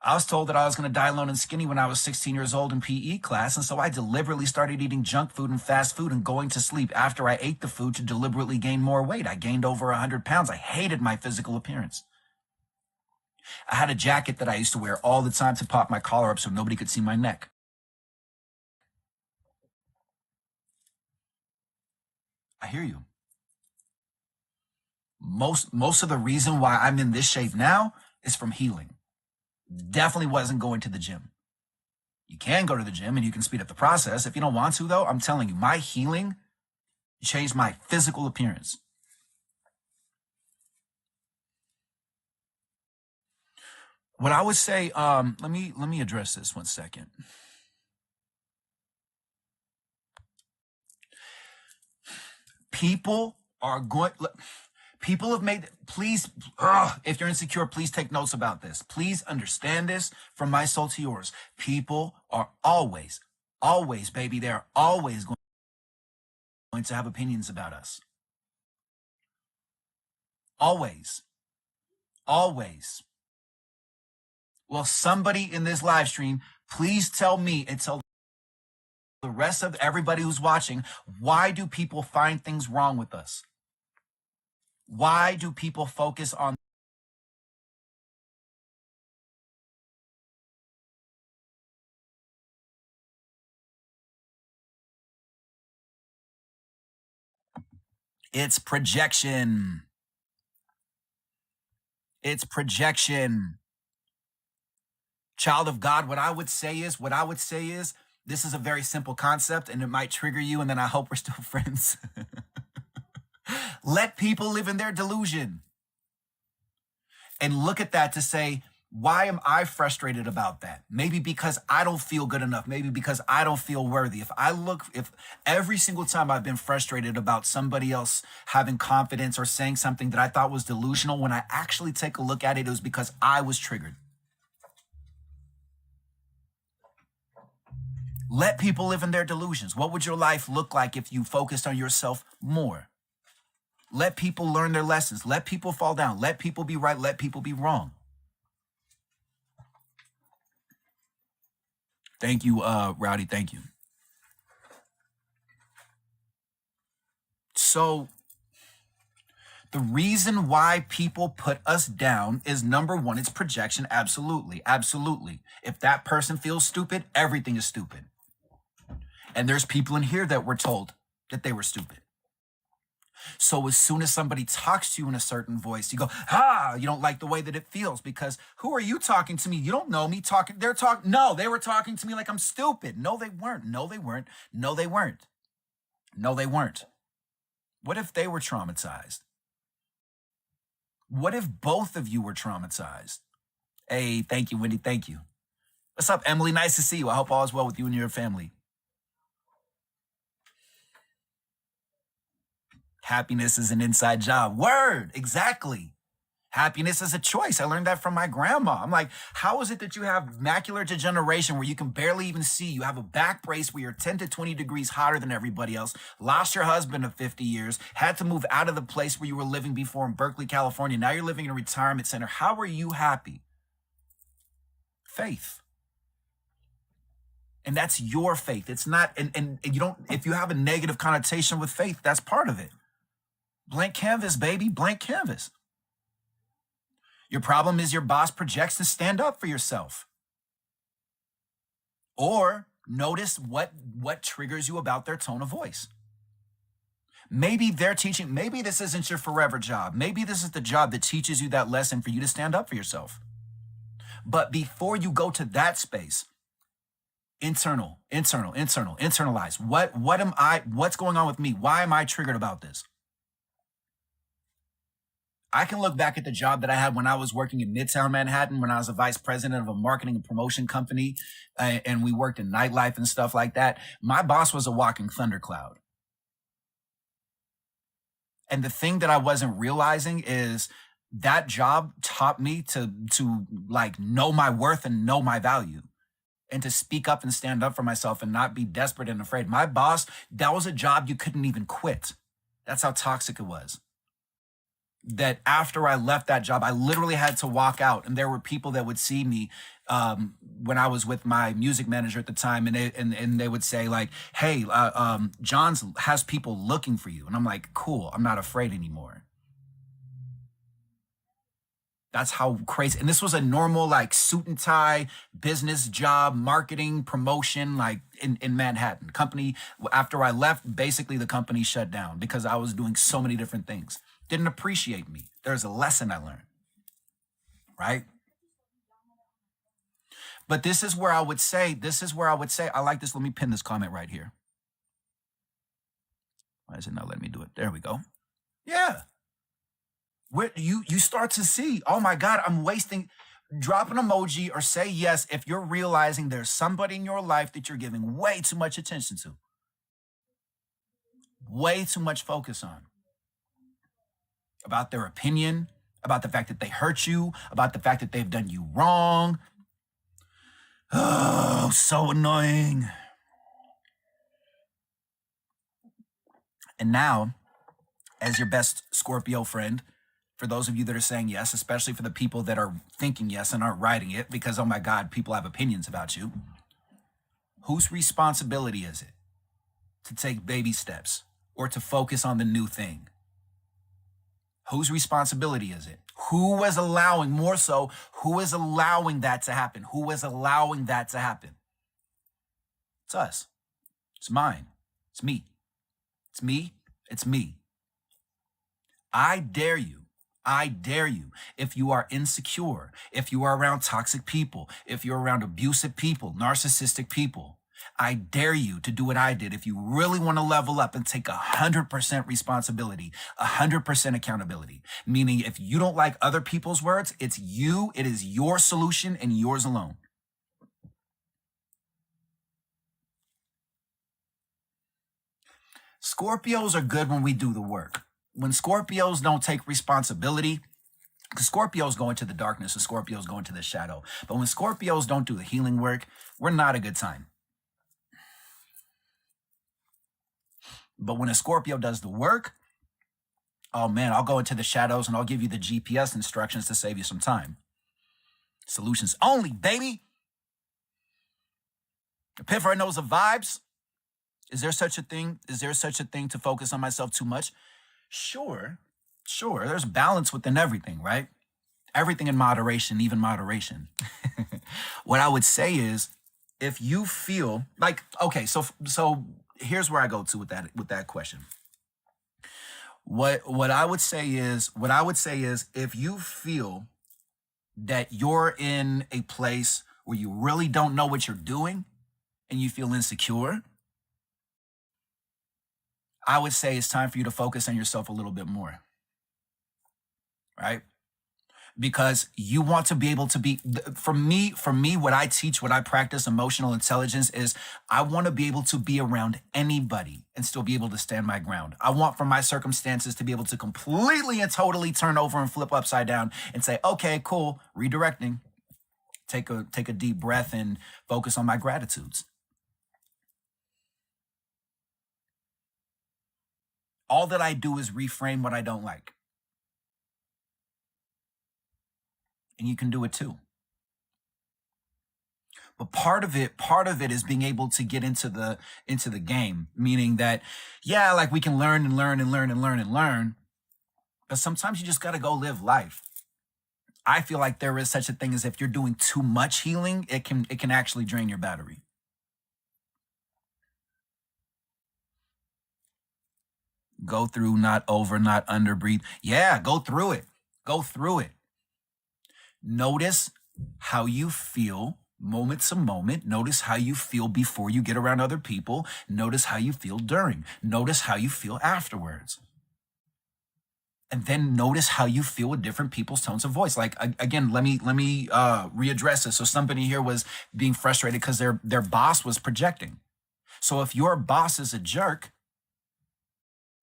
A: I was told that I was going to die alone and skinny when I was 16 years old in PE class, and so I deliberately started eating junk food and fast food and going to sleep after I ate the food to deliberately gain more weight. I gained over 100 pounds. I hated my physical appearance. I had a jacket that I used to wear all the time to pop my collar up so nobody could see my neck. I hear you. Most of the reason why I'm in this shape now is from healing. Definitely wasn't going to the gym. You can go to the gym and you can speed up the process. If you don't want to, though, I'm telling you, my healing changed my physical appearance. What I would say, let me address this 1 second. People are going. People have made, please, if you're insecure, please take notes about this. Please understand this from my soul to yours. People are always, baby, they're always going to have opinions about us. Always. Well, somebody in this live stream, please tell me and tell the rest of everybody who's watching, why do people find things wrong with us? Why do people focus on it's projection? It's projection. Child of God, what I would say is, this is a very simple concept and it might trigger you, and then I hope we're still friends. Let people live in their delusion. And look at that to say, why am I frustrated about that? Maybe because I don't feel good enough. Maybe because I don't feel worthy. If every single time I've been frustrated about somebody else having confidence or saying something that I thought was delusional, when I actually take a look at it, it was because I was triggered. Let people live in their delusions. What would your life look like if you focused on yourself more? Let people learn their lessons. Let people fall down. Let people be right. Let people be wrong. Thank you, Rowdy. Thank you. So the reason why people put us down is, number one, it's projection. Absolutely. If that person feels stupid, everything is stupid. And there's people in here that were told that they were stupid. So as soon as somebody talks to you in a certain voice, you go, you don't like the way that it feels, because who are you talking to me? You don't know me talking. No, they were talking to me like I'm stupid. No, they weren't. What if they were traumatized? What if both of you were traumatized? Hey, thank you, Wendy. Thank you. What's up, Emily? Nice to see you. I hope all is well with you and your family. Happiness is an inside job. Word, exactly. Happiness is a choice. I learned that from my grandma. I'm like, how is it that you have macular degeneration where you can barely even see? You have a back brace where you're 10 to 20 degrees hotter than everybody else, lost your husband of 50 years, had to move out of the place where you were living before in Berkeley, California. Now you're living in a retirement center. How are you happy? Faith. And that's your faith. It's not, and you don't, if you have a negative connotation with faith, that's part of it. Blank canvas, baby, blank canvas. Your problem is your boss projects to stand up for yourself. Or notice what triggers you about their tone of voice. Maybe they're teaching, maybe this isn't your forever job. Maybe this is the job that teaches you that lesson for you to stand up for yourself. But before you go to that space, internalize. What's going on with me? Why am I triggered about this? I can look back at the job that I had when I was working in Midtown Manhattan, when I was a vice president of a marketing and promotion company, and we worked in nightlife and stuff like that. My boss was a walking thundercloud. And the thing that I wasn't realizing is that job taught me to like know my worth and know my value, and to speak up and stand up for myself and not be desperate and afraid. My boss, that was a job you couldn't even quit. That's how toxic it was. That after I left that job, I literally had to walk out, and there were people that would see me when I was with my music manager at the time, and they would say like, "Hey, John's has people looking for you," and I'm like, "Cool, I'm not afraid anymore." That's how crazy. And this was a normal like suit and tie business job, marketing, promotion, like in Manhattan. Company after I left, basically the company shut down because I was doing so many different things. Didn't appreciate me. There's a lesson I learned, right? But this is where I would say, I like this. Let me pin this comment right here. Why is it not letting me do it? There we go. Yeah. Where you start to see, oh my God, I'm wasting. Drop an emoji or say yes if you're realizing there's somebody in your life that you're giving way too much attention to, way too much focus on, about their opinion, about the fact that they hurt you, about the fact that they've done you wrong. Oh, so annoying. And now, as your best Scorpio friend, for those of you that are saying yes, especially for the people that are thinking yes and aren't writing it because, oh my God, people have opinions about you. Whose responsibility is it to take baby steps or to focus on the new thing? Whose responsibility is it? Who is allowing, more so, who is allowing that to happen? Who is allowing that to happen? It's us. It's mine. It's me. It's me. It's me. I dare you. I dare you. If you are insecure, if you are around toxic people, if you're around abusive people, narcissistic people, I dare you to do what I did. If you really want to level up and take 100% responsibility, 100% accountability, meaning if you don't like other people's words, it's you, it is your solution and yours alone. Scorpios are good when we do the work. When Scorpios don't take responsibility, because Scorpios go into the darkness and Scorpios go into the shadow. But when Scorpios don't do the healing work, we're not a good time. But when a Scorpio does the work, oh man, I'll go into the shadows and I'll give you the GPS instructions to save you some time. Solutions only, baby. Epiphany knows the vibes. Is there such a thing? Is there such a thing to focus on myself too much? Sure. There's balance within everything, right? Everything in moderation, even moderation. What I would say is, if you feel like, okay, so here's where I go to with that question. What I would say is, if you feel that you're in a place where you really don't know what you're doing and you feel insecure, I would say it's time for you to focus on yourself a little bit more, right? Because you want to be able to be, for me, what I teach, what I practice, emotional intelligence, is I want to be able to be around anybody and still be able to stand my ground. I want for my circumstances to be able to completely and totally turn over and flip upside down and say, okay, cool, redirecting. Take a deep breath and focus on my gratitudes. All that I do is reframe what I don't like. And you can do it too. But part of it is being able to get into the game, meaning that, yeah, like we can learn and learn and learn and learn and learn, but sometimes you just got to go live life. I feel like there is such a thing as, if you're doing too much healing, it can actually drain your battery. Go through, not over, not under, breathe. Yeah, go through it. Go through it. Notice how you feel moment to moment. Notice how you feel before you get around other people. Notice how you feel during. Notice how you feel afterwards. And then notice how you feel with different people's tones of voice. Like, again, let me readdress this. So somebody here was being frustrated because their boss was projecting. So if your boss is a jerk,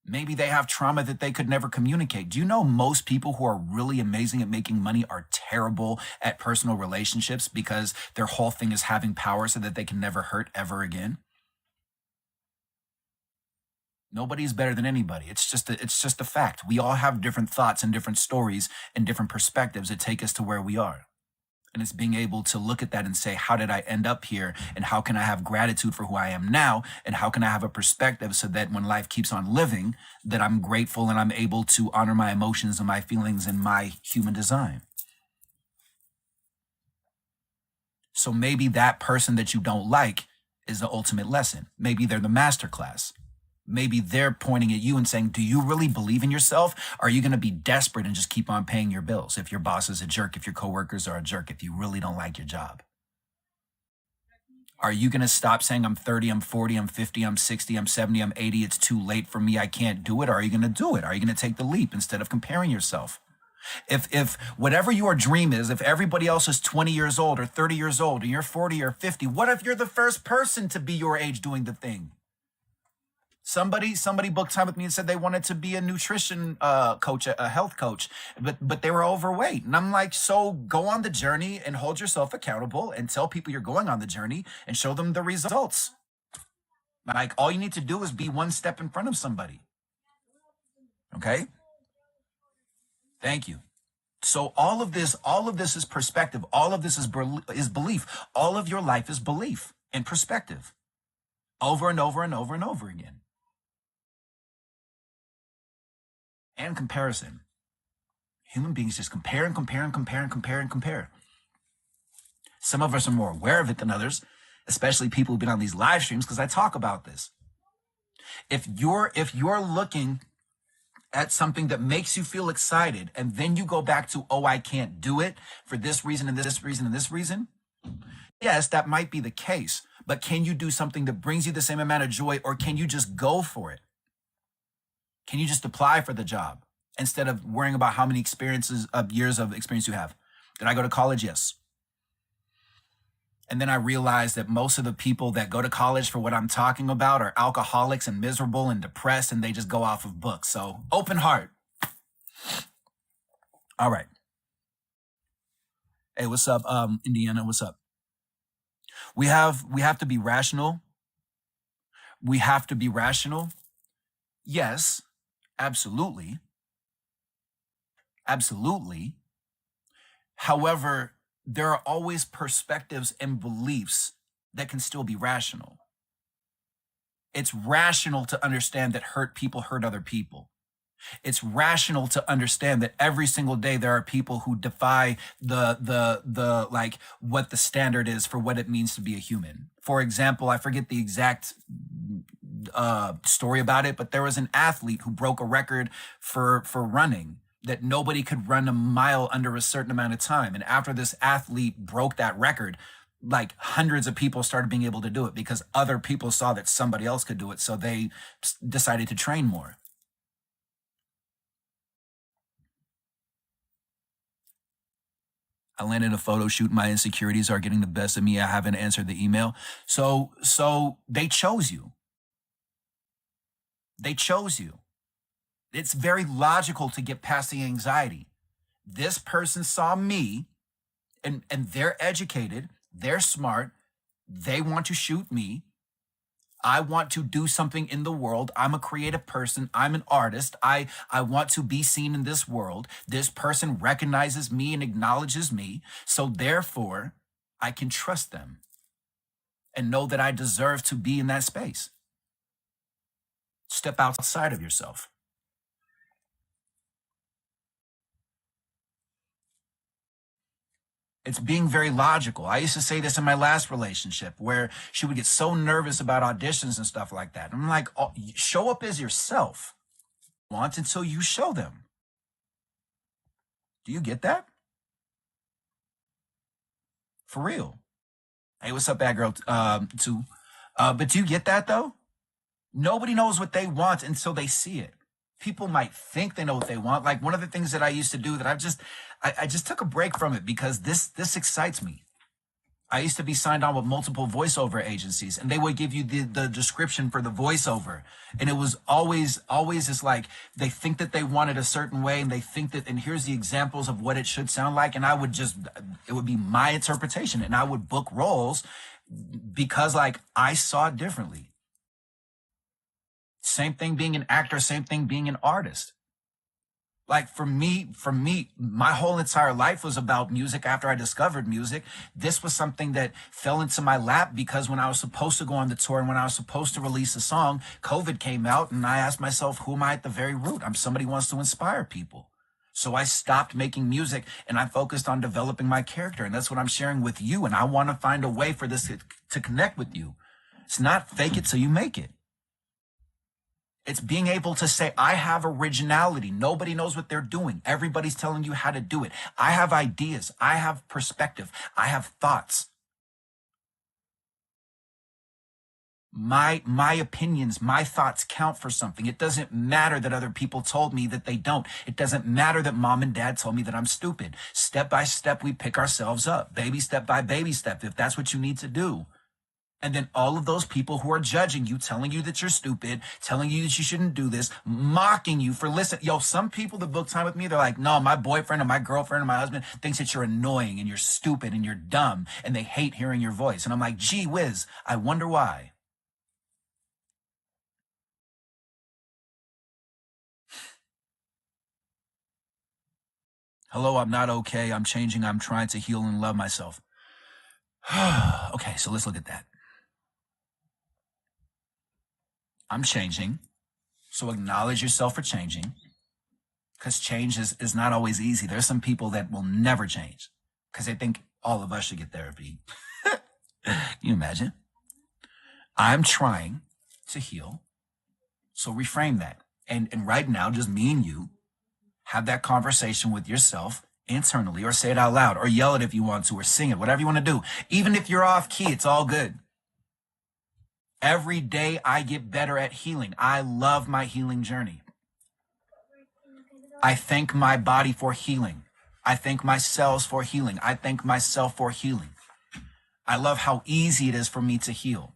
A: maybe they have trauma that they could never communicate. Do you know most people who are really amazing at making money are terrible at personal relationships because their whole thing is having power so that they can never hurt ever again? Nobody's better than anybody. It's just a fact. We all have different thoughts and different stories and different perspectives that take us to where we are. And it's being able to look at that and say, how did I end up here? And how can I have gratitude for who I am now? And how can I have a perspective so that when life keeps on living, that I'm grateful and I'm able to honor my emotions and my feelings and my human design. So maybe that person that you don't like is the ultimate lesson. Maybe they're the master class. Maybe they're pointing at you and saying, do you really believe in yourself? Or are you going to be desperate and just keep on paying your bills if your boss is a jerk, if your coworkers are a jerk, if you really don't like your job? Are you going to stop saying I'm 30, I'm 40, I'm 50, I'm 60, I'm 70, I'm 80, it's too late for me, I can't do it? Or are you going to do it? Are you going to take the leap instead of comparing yourself? If whatever your dream is, if everybody else is 20 years old or 30 years old and you're 40 or 50, what if you're the first person to be your age doing the thing? Somebody booked time with me and said they wanted to be a nutrition coach, a health coach, but they were overweight. And I'm like, so go on the journey and hold yourself accountable and tell people you're going on the journey and show them the results. Like, all you need to do is be one step in front of somebody. Okay? Thank you. So all of this is perspective. All of this is belief. All of your life is belief and perspective, over and over and over and over again. And comparison. Human beings just compare and compare and compare and compare and compare. Some of us are more aware of it than others, especially people who've been on these live streams, because I talk about this. If you're looking at something that makes you feel excited, and then you go back to, oh, I can't do it for this reason and this reason and this reason, yes, that might be the case. But can you do something that brings you the same amount of joy, or can you just go for it? Can you just apply for the job instead of worrying about how many years of experience you have? Did I go to college? Yes. And then I realized that most of the people that go to college for what I'm talking about are alcoholics and miserable and depressed, and they just go off of books. So open heart. All right. Hey, what's up, Indiana? What's up? We have to be rational. We have to be rational. Yes, absolutely. Absolutely. However, there are always perspectives and beliefs that can still be rational. It's rational to understand that hurt people hurt other people. It's rational to understand that every single day there are people who defy the like what the standard is for what it means to be a human. For example, I forget the exact story about it, but there was an athlete who broke a record for running, that nobody could run a mile under a certain amount of time. And after this athlete broke that record, like hundreds of people started being able to do it because other people saw that somebody else could do it. So they decided to train more. I landed a photo shoot. My insecurities are getting the best of me. I haven't answered the email. So they chose you. They chose you. It's very logical to get past the anxiety. This person saw me, and they're educated, they're smart, they want to shoot me. I want to do something in the world. I'm a creative person. I'm an artist. I want to be seen in this world. This person recognizes me and acknowledges me. So therefore, I can trust them and know that I deserve to be in that space. Step outside of yourself. It's being very logical. I used to say this in my last relationship where she would get so nervous about auditions and stuff like that. I'm like, oh, show up as yourself. Want until you show them. Do you get that? For real. Hey, what's up, bad girl? Too. But do you get that though? Nobody knows what they want until they see it. People might think they know what they want. Like one of the things that I used to do that I just took a break from it because this excites me. I used to be signed on with multiple voiceover agencies, and they would give you the description for the voiceover. And it was always just like, they think that they want it a certain way, and they think that, and here's the examples of what it should sound like. And it would be my interpretation, and I would book roles because like I saw it differently. Same thing being an actor, same thing being an artist. Like for me, my whole entire life was about music after I discovered music. This was something that fell into my lap because when I was supposed to go on the tour and when I was supposed to release a song, COVID came out and I asked myself, who am I at the very root? I'm somebody who wants to inspire people. So I stopped making music and I focused on developing my character. And that's what I'm sharing with you. And I want to find a way for this to connect with you. It's not fake it till you make it. It's being able to say, I have originality. Nobody knows what they're doing. Everybody's telling you how to do it. I have ideas. I have perspective. I have thoughts. My opinions, my thoughts count for something. It doesn't matter that other people told me that they don't. It doesn't matter that mom and dad told me that I'm stupid. Step by step, we pick ourselves up. Baby step by baby step, if that's what you need to do. And then all of those people who are judging you, telling you that you're stupid, telling you that you shouldn't do this, mocking you for listening. Yo, some people that book time with me, they're like, no, my boyfriend or my girlfriend or my husband thinks that you're annoying and you're stupid and you're dumb and they hate hearing your voice. And I'm like, gee whiz, I wonder why. Hello, I'm not okay. I'm changing. I'm trying to heal and love myself. Okay, so let's look at that. I'm changing. So acknowledge yourself for changing because change is not always easy. There's some people that will never change because they think all of us should get therapy. Can you imagine? I'm trying to heal. So reframe that. And right now, just me and you have that conversation with yourself internally or say it out loud or yell it if you want to or sing it, whatever you want to do. Even if you're off key, it's all good. Every day I get better at healing. I love my healing journey. I thank my body for healing. I thank my cells for healing. I thank myself for healing. I love how easy it is for me to heal.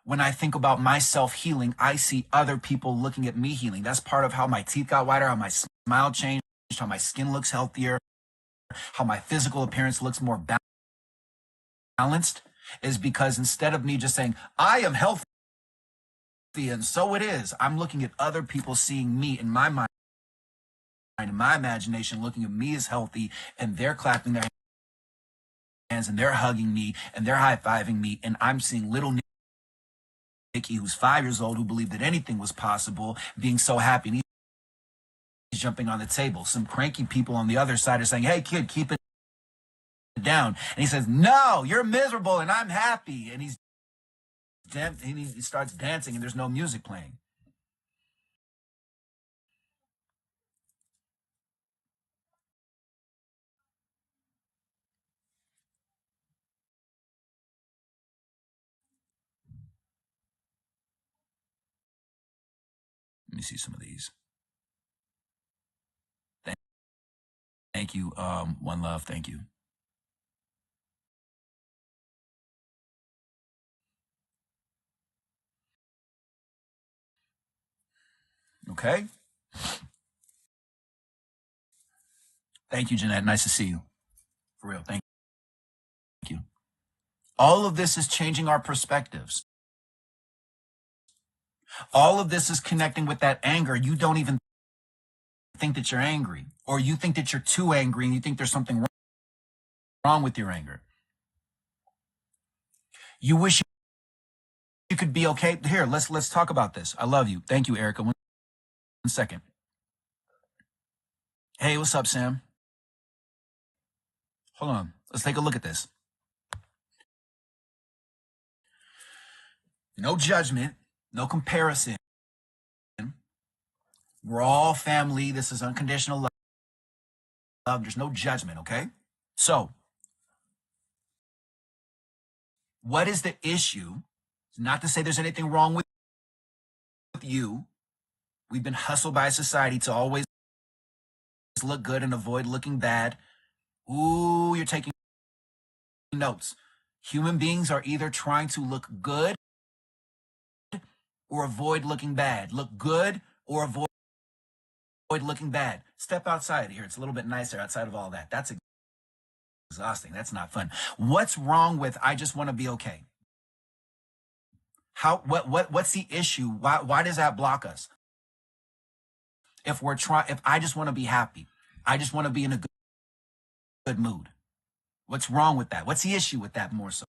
A: When I think about myself healing, I see other people looking at me healing. That's part of how my teeth got whiter, how my smile changed, how my skin looks healthier, how my physical appearance looks more balanced, is because instead of me just saying, I am healthy and so it is, I'm looking at other people seeing me in my mind, in my imagination, looking at me as healthy, and they're clapping their hands and they're hugging me and they're high-fiving me, and I'm seeing little Nicky, who's 5 years old, who believed that anything was possible, being so happy. And he's jumping on the table. Some cranky people on the other side are saying, hey, kid, keep it down. And he says, no, you're miserable and I'm happy. And he starts dancing and there's no music playing. Let me see some of these. Thank you. One Love. Thank you. Okay. Thank you, Jeanette. Nice to see you. For real. Thank you. All of this is changing our perspectives. All of this is connecting with that anger. You don't even think that you're angry, or you think that you're too angry and you think there's something wrong with your anger. You wish you could be okay. Here, let's talk about this. I love you. Thank you, Erica. One second. Hey, what's up, Sam? Hold on. Let's take a look at this. No judgment, no comparison. We're all family. This is unconditional love. There's no judgment, okay? So, what is the issue? It's not to say there's anything wrong with you. We've been hustled by society to always look good and avoid looking bad. Ooh, you're taking notes. Human beings are either trying to look good or avoid looking bad. Look good or avoid looking bad. Step outside here. It's a little bit nicer outside of all that. That's exhausting. That's not fun. What's wrong with I just want to be okay? What's the issue? Why does that block us? if I just want to be happy, I just want to be in a good mood. What's wrong with that? What's the issue with that more so?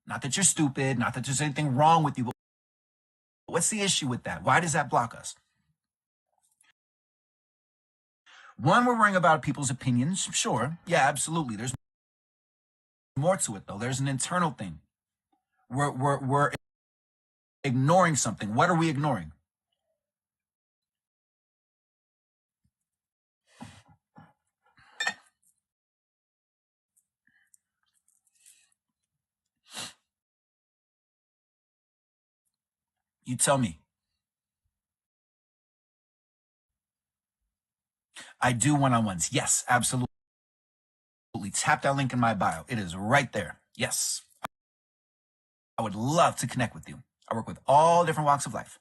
A: Not that you're stupid, not that there's anything wrong with you, but what's the issue with that? Why does that block us? One, we're worrying about people's opinions. Sure. Yeah, absolutely. There's more to it, though. There's an internal thing. We're ignoring something. What are we ignoring? You tell me. I do one-on-ones. Yes, absolutely. Tap that link in my bio. It is right there. Yes. I would love to connect with you. I work with all different walks of life.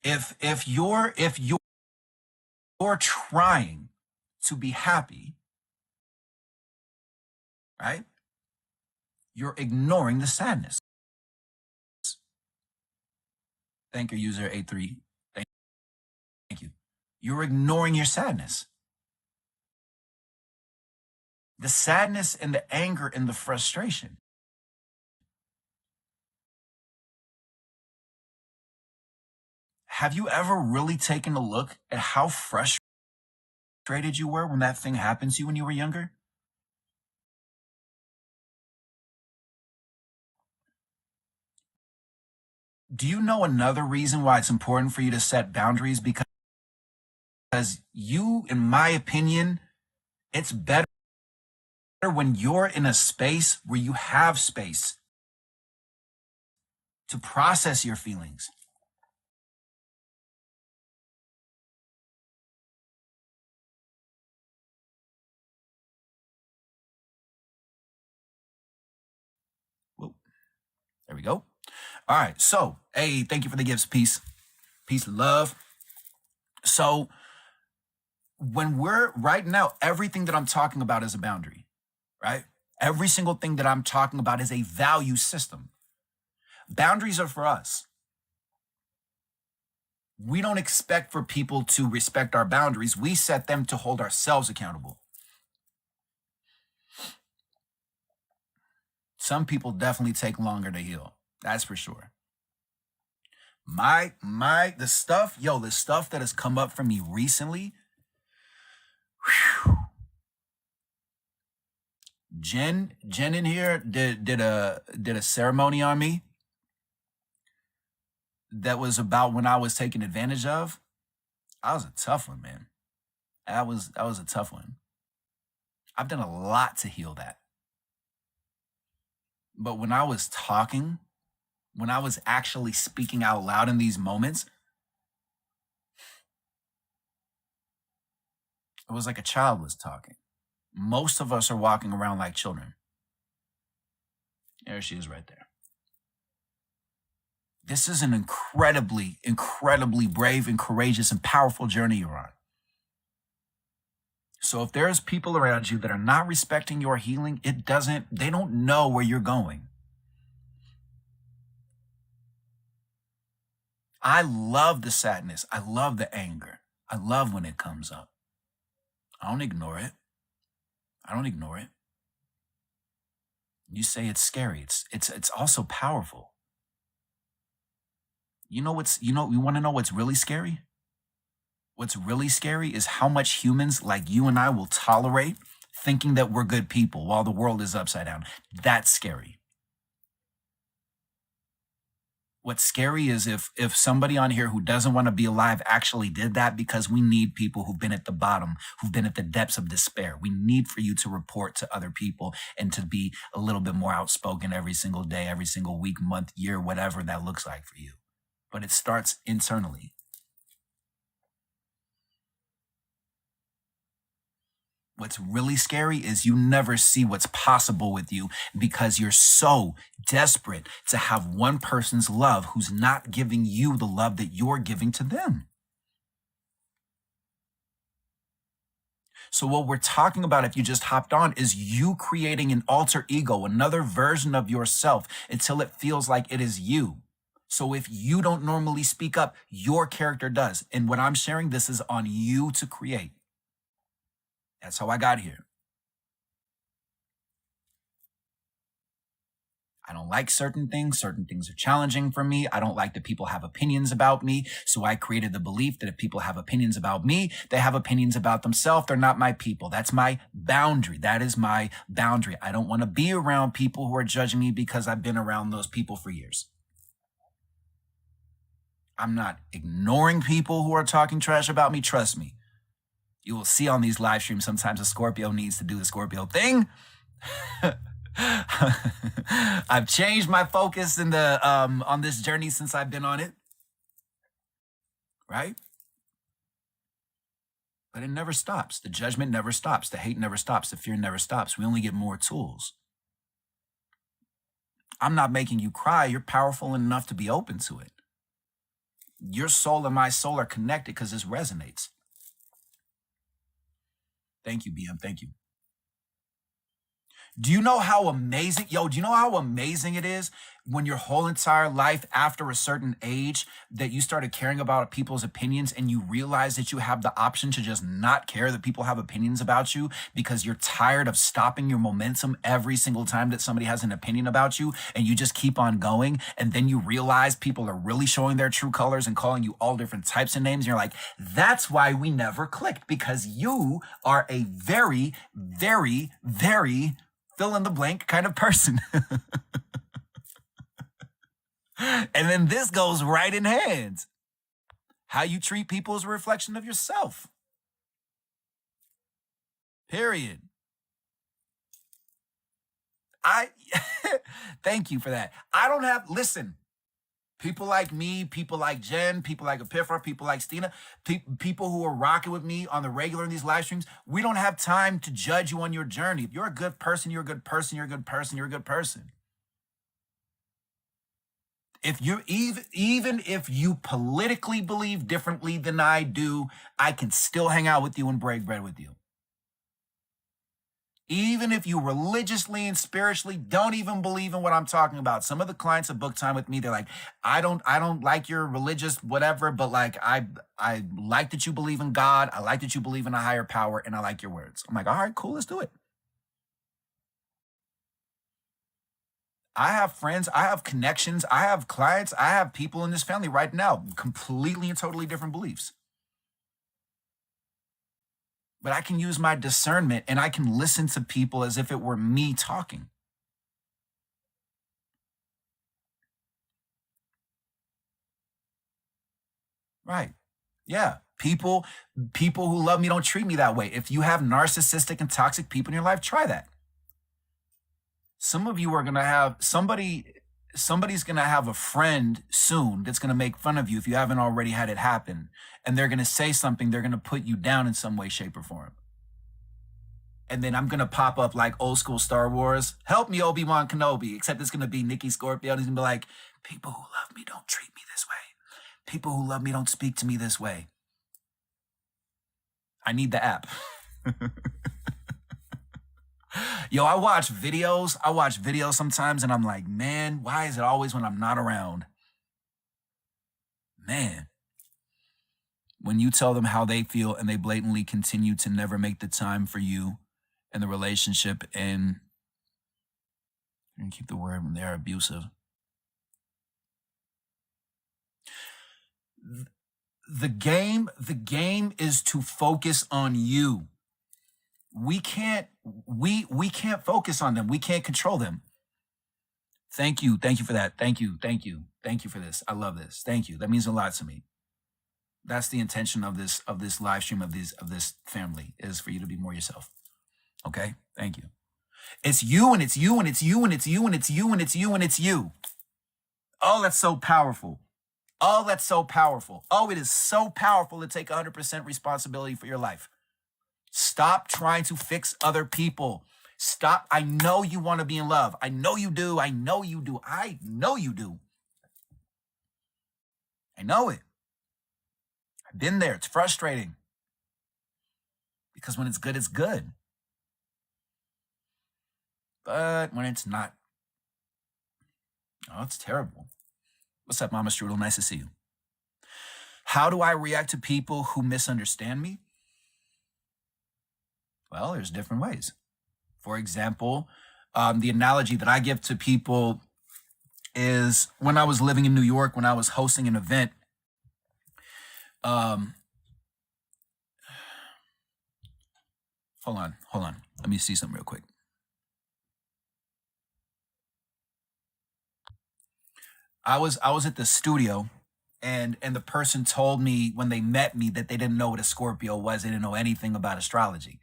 A: If you're trying to be happy, right? You're ignoring the sadness. Thank you, user A3. Thank you. You're ignoring your sadness. The sadness and the anger and the frustration. Have you ever really taken a look at how frustrated you were when that thing happened to you when you were younger? Do you know another reason why it's important for you to set boundaries? Because you, in my opinion, it's better when you're in a space where you have space to process your feelings. Whoa, there we go. All right. So, hey, thank you for the gifts. Peace. Peace, love. So, when we're right now, everything that I'm talking about is a boundary, right? Every single thing that I'm talking about is a value system. Boundaries are for us. We don't expect for people to respect our boundaries. We set them to hold ourselves accountable. Some people definitely take longer to heal. That's for sure. The stuff that has come up for me recently. Whew. Jen in here did a ceremony on me that was about when I was taken advantage of. That was a tough one, man. That was a tough one. I've done a lot to heal that. But when I was talking, when I was actually speaking out loud in these moments, it was like a child was talking. Most of us are walking around like children. There she is right there. This is an incredibly, incredibly brave and courageous and powerful journey you're on. So if there's people around you that are not respecting your healing, they don't know where you're going. I love the sadness. I love the anger. I love when it comes up. I don't ignore it. You say it's scary. It's also powerful. You want to know what's really scary? What's really scary is how much humans like you and I will tolerate thinking that we're good people while the world is upside down. That's scary. What's scary is if somebody on here who doesn't want to be alive actually did that, because we need people who've been at the bottom, who've been at the depths of despair. We need for you to report to other people and to be a little bit more outspoken every single day, every single week, month, year, whatever that looks like for you. But it starts internally. What's really scary is you never see what's possible with you because you're so desperate to have one person's love who's not giving you the love that you're giving to them. So what we're talking about, if you just hopped on, is you creating an alter ego, another version of yourself, until it feels like it is you. So if you don't normally speak up, your character does. And what I'm sharing, this is on you to create. That's how I got here. I don't like certain things. Certain things are challenging for me. I don't like that people have opinions about me. So I created the belief that if people have opinions about me, they have opinions about themselves. They're not my people. That's my boundary. That is my boundary. I don't want to be around people who are judging me because I've been around those people for years. I'm not ignoring people who are talking trash about me. Trust me. You will see on these live streams sometimes a Scorpio needs to do the Scorpio thing. I've changed my focus in the on this journey since I've been on it. Right? But it never stops. The judgment never stops. The hate never stops. The fear never stops. We only get more tools. I'm not making you cry. You're powerful enough to be open to it. Your soul and my soul are connected because this resonates. Thank you, BM. Thank you. Do you know how amazing, do you know how amazing it is when your whole entire life after a certain age that you started caring about people's opinions and you realize that you have the option to just not care that people have opinions about you because you're tired of stopping your momentum every single time that somebody has an opinion about you and you just keep on going. And then you realize people are really showing their true colors and calling you all different types of names. And you're like, that's why we never clicked, because you are a very, very, very fill in the blank kind of person. And then this goes right in hand. How you treat people is a reflection of yourself. Period. Thank you for that. I don't have, listen, people like me, people like Jen, people like Epiphra, people like Stina, people who are rocking with me on the regular in these live streams, we don't have time to judge you on your journey. If you're a good person, you're a good person, you're a good person, you're a good person. If you even if you politically believe differently than I do, I can still hang out with you and break bread with you. Even if you religiously and spiritually don't even believe in what I'm talking about. Some of the clients that book time with me, they're like, I don't like your religious whatever, but like I like that you believe in God. I like that you believe in a higher power, and I like your words. I'm like, all right, cool, let's do it. I have friends, I have connections, I have clients, I have people in this family right now, completely and totally different beliefs. But I can use my discernment and I can listen to people as if it were me talking. Right. Yeah. People who love me don't treat me that way. If you have narcissistic and toxic people in your life, try that. Some of you are going to have somebody's going to have a friend soon that's going to make fun of you if you haven't already had it happen, and they're going to say something, they're going to put you down in some way, shape, or form. And then I'm going to pop up like old school Star Wars, help me, Obi-Wan Kenobi, except it's going to be Nikki Scorpio. And he's going to be like, people who love me don't treat me this way. People who love me don't speak to me this way. I need the app. Yo, I watch videos sometimes and I'm like, man, why is it always when I'm not around? Man. When you tell them how they feel and they blatantly continue to never make the time for you and the relationship, and keep the word when they're abusive. The game is to focus on you. We can't focus on them. We can't control them. Thank you for that. Thank you for this. I love this. Thank you. That means a lot to me. That's the intention of this live stream, of this family, is for you to be more yourself. Okay? Thank you. It's you and it's you and it's you and it's you and it's you and it's you and it's you. Oh, that's so powerful. Oh, that's so powerful. Oh, it is so powerful to take 100% responsibility for your life. Stop trying to fix other people. Stop. I know you want to be in love. I know you do. I know you do. I know you do. I know it. I've been there. It's frustrating. Because when it's good, it's good. But when it's not, oh, it's terrible. What's up, Mama Strudel? Nice to see you. How do I react to people who misunderstand me? Well, there's different ways. For example, the analogy that I give to people is when I was living in New York, when I was hosting an event. Um, hold on. Let me see something real quick. I was at the studio, and the person told me when they met me that they didn't know what a Scorpio was. They didn't know anything about astrology.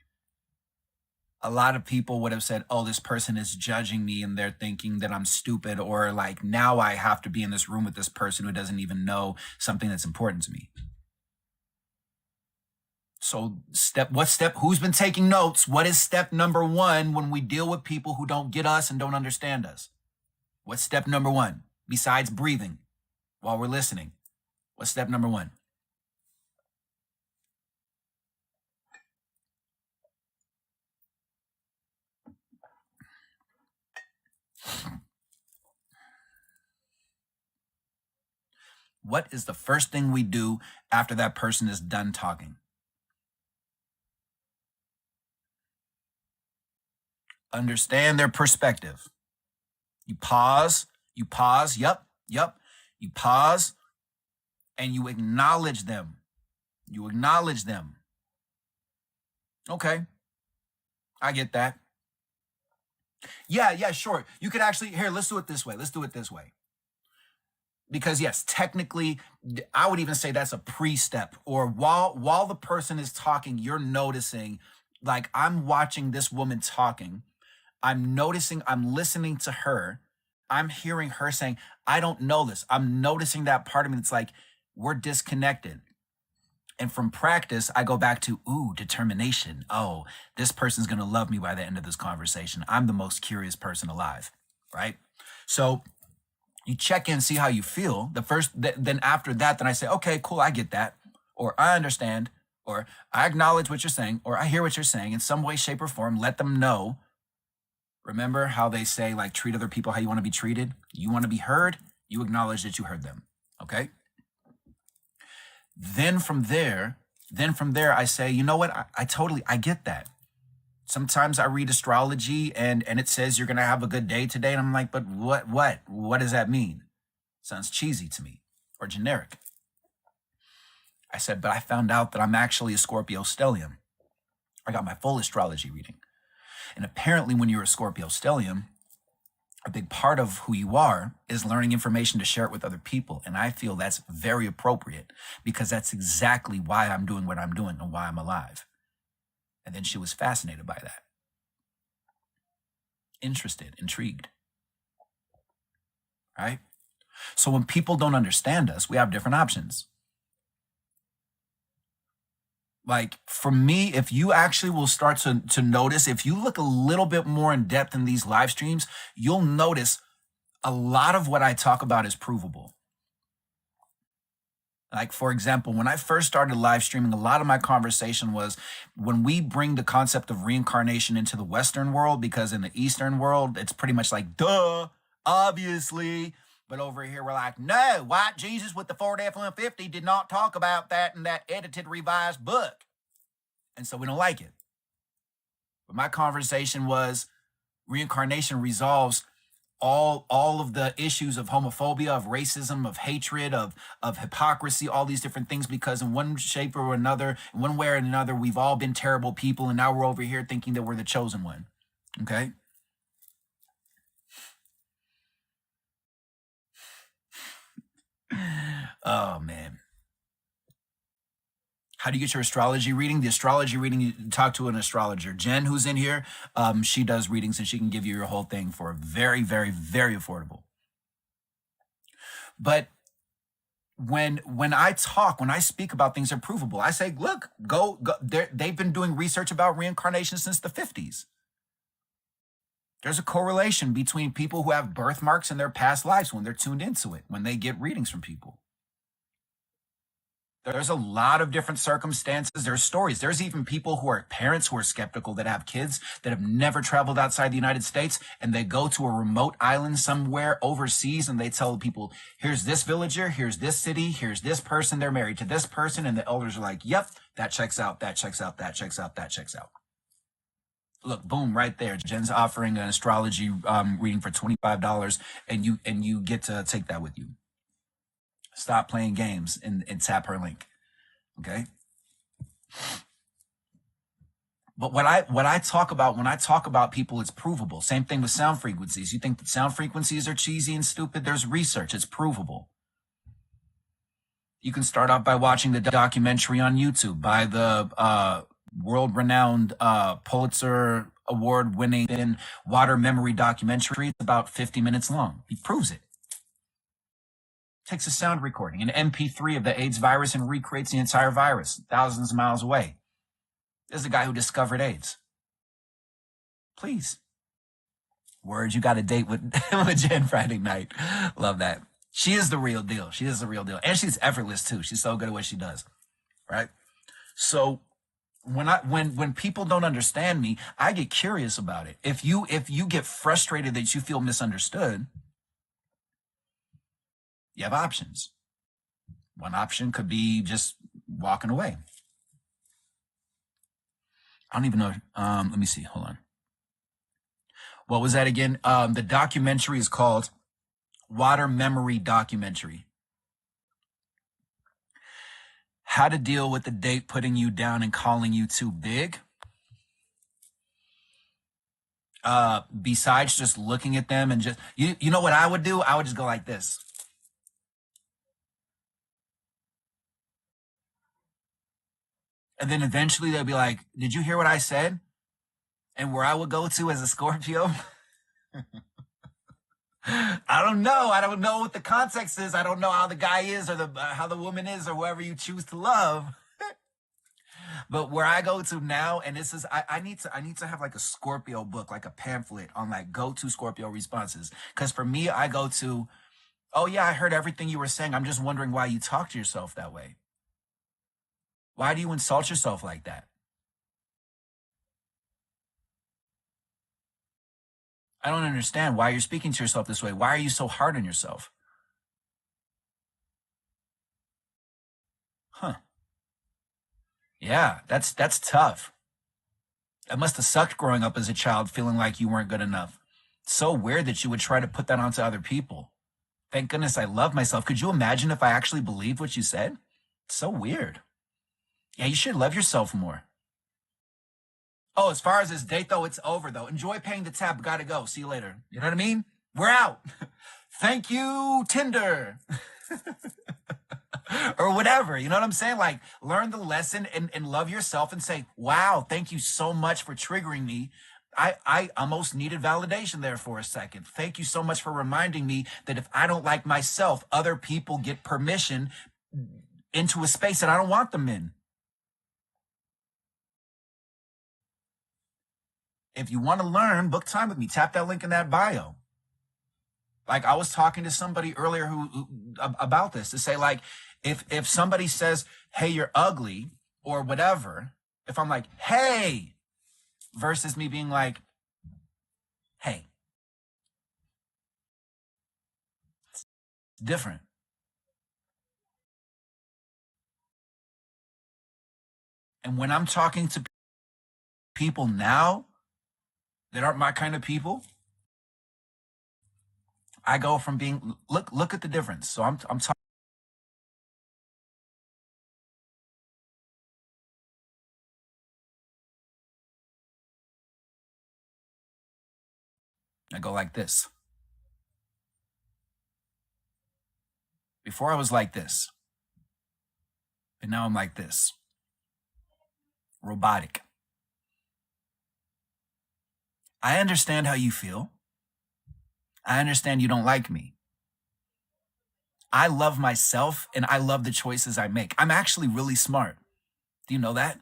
A: A lot of people would have said, "Oh, this person is judging me and they're thinking that I'm stupid," or like, now I have to be in this room with this person who doesn't even know something that's important to me. So who's been taking notes? What is step number one when we deal with people who don't get us and don't understand us? What's step number one besides breathing while we're listening? What's step number one? What is the first thing we do after that person is done talking? Understand their perspective. You pause, yep. You pause and you acknowledge them. Okay, I get that. Yeah, sure. You could actually, here, let's do it this way. Because yes, technically, I would even say that's a pre-step. Or while the person is talking, you're noticing, like, I'm watching this woman talking. I'm noticing, I'm listening to her. I'm hearing her saying, I don't know this. I'm noticing that part of me that's like, we're disconnected. And from practice, I go back to, determination. Oh, this person's going to love me by the end of this conversation. I'm the most curious person alive, right? So you check in, see how you feel. Then after that, then I say, okay, cool, I get that. Or I understand. Or I acknowledge what you're saying. Or I hear what you're saying in some way, shape, or form. Let them know. Remember how they say, like, treat other people how you want to be treated? You want to be heard? You acknowledge that you heard them. Okay? Then from there, I say, you know what? I get that. Sometimes I read astrology and it says you're gonna have a good day today, and I'm like, but what does that mean? Sounds cheesy to me or generic. I said, but I found out that I'm actually a Scorpio stellium. I got my full astrology reading, and apparently, when you're a Scorpio stellium, a big part of who you are is learning information to share it with other people. And I feel that's very appropriate because that's exactly why I'm doing what I'm doing and why I'm alive. And then she was fascinated by that. Interested, intrigued. Right? So when people don't understand us, we have different options. Like, for me, if you actually will start to notice, if you look a little bit more in depth in these live streams, you'll notice a lot of what I talk about is provable. Like, for example, when I first started live streaming, a lot of my conversation was when we bring the concept of reincarnation into the Western world, because in the Eastern world, it's pretty much like, duh, obviously. But over here, we're like, no, white Jesus with the Ford F-150 did not talk about that in that edited, revised book. And so we don't like it. But my conversation was reincarnation resolves all of the issues of homophobia, of racism, of hatred, of hypocrisy, all these different things, because in one shape or another, in one way or another, we've all been terrible people, and now we're over here thinking that we're the chosen one. Okay? Oh, man. How do you get your astrology reading? The astrology reading, you talk to an astrologer. Jen, who's in here, she does readings, and she can give you your whole thing for very, very, very affordable. But when I speak about things that are provable, I say, look, go. They've been doing research about reincarnation since the 50s. There's a correlation between people who have birthmarks in their past lives when they're tuned into it, when they get readings from people. There's a lot of different circumstances. There's stories. There's even people who are parents who are skeptical that have kids that have never traveled outside the United States, and they go to a remote island somewhere overseas and they tell people, here's this villager, here's this city, here's this person, they're married to this person. And the elders are like, yep, that checks out, that checks out, that checks out, that checks out. Look, boom, right there. Jen's offering an astrology reading for $25, and you get to take that with you. Stop playing games and tap her link. Okay. But what I talk about when I talk about people, it's provable. Same thing with sound frequencies. You think that sound frequencies are cheesy and stupid? There's research. It's provable. You can start off by watching the documentary on YouTube by the world-renowned Pulitzer Award-winning water memory documentary. It's about 50 minutes long. He proves it. Takes a sound recording, an MP3 of the AIDS virus, and recreates the entire virus thousands of miles away. This is the guy who discovered AIDS. Please. Words, you got a date with, with Jen Friday night. Love that. She is the real deal. She is the real deal. And she's effortless too. She's so good at what she does. Right? So when people don't understand me, I get curious about it. If you get frustrated that you feel misunderstood, you have options. One option could be just walking away. I don't even know. Let me see. Hold on. What was that again? The documentary is called Water Memory Documentary. How to deal with the date putting you down and calling you too big. Besides just looking at them and just, you know what I would do? I would just go like this. And then eventually they'll be like, did you hear what I said? And where I would go to as a Scorpio, I don't know. I don't know what the context is. I don't know how the guy is or how the woman is or whoever you choose to love. But where I go to now, and this is, I need to have like a Scorpio book, like a pamphlet on like go-to Scorpio responses. Because for me, I go to, oh yeah, I heard everything you were saying. I'm just wondering why you talk to yourself that way. Why do you insult yourself like that? I don't understand why you're speaking to yourself this way. Why are you so hard on yourself? Huh. Yeah, that's tough. It must have sucked growing up as a child feeling like you weren't good enough. It's so weird that you would try to put that onto other people. Thank goodness I love myself. Could you imagine if I actually believed what you said? It's so weird. Yeah, you should love yourself more. Oh, as far as this date, though, it's over, though. Enjoy paying the tab. Gotta go. See you later. You know what I mean? We're out. Thank you, Tinder. Or whatever. You know what I'm saying? Like, learn the lesson and love yourself and say, wow, thank you so much for triggering me. I almost needed validation there for a second. Thank you so much for reminding me that if I don't like myself, other people get permission into a space that I don't want them in. If you want to learn, book time with me. Tap that link in that bio. Like I was talking to somebody earlier who about this to say like, if somebody says, hey, you're ugly or whatever, if I'm like, hey, versus me being like, hey, it's different. And when I'm talking to people now that aren't my kind of people, I go from being look at the difference. So I'm talking. I go like this. Before I was like this, and now I'm like this. Robotic. I understand how you feel. I understand you don't like me. I love myself and I love the choices I make. I'm actually really smart. Do you know that?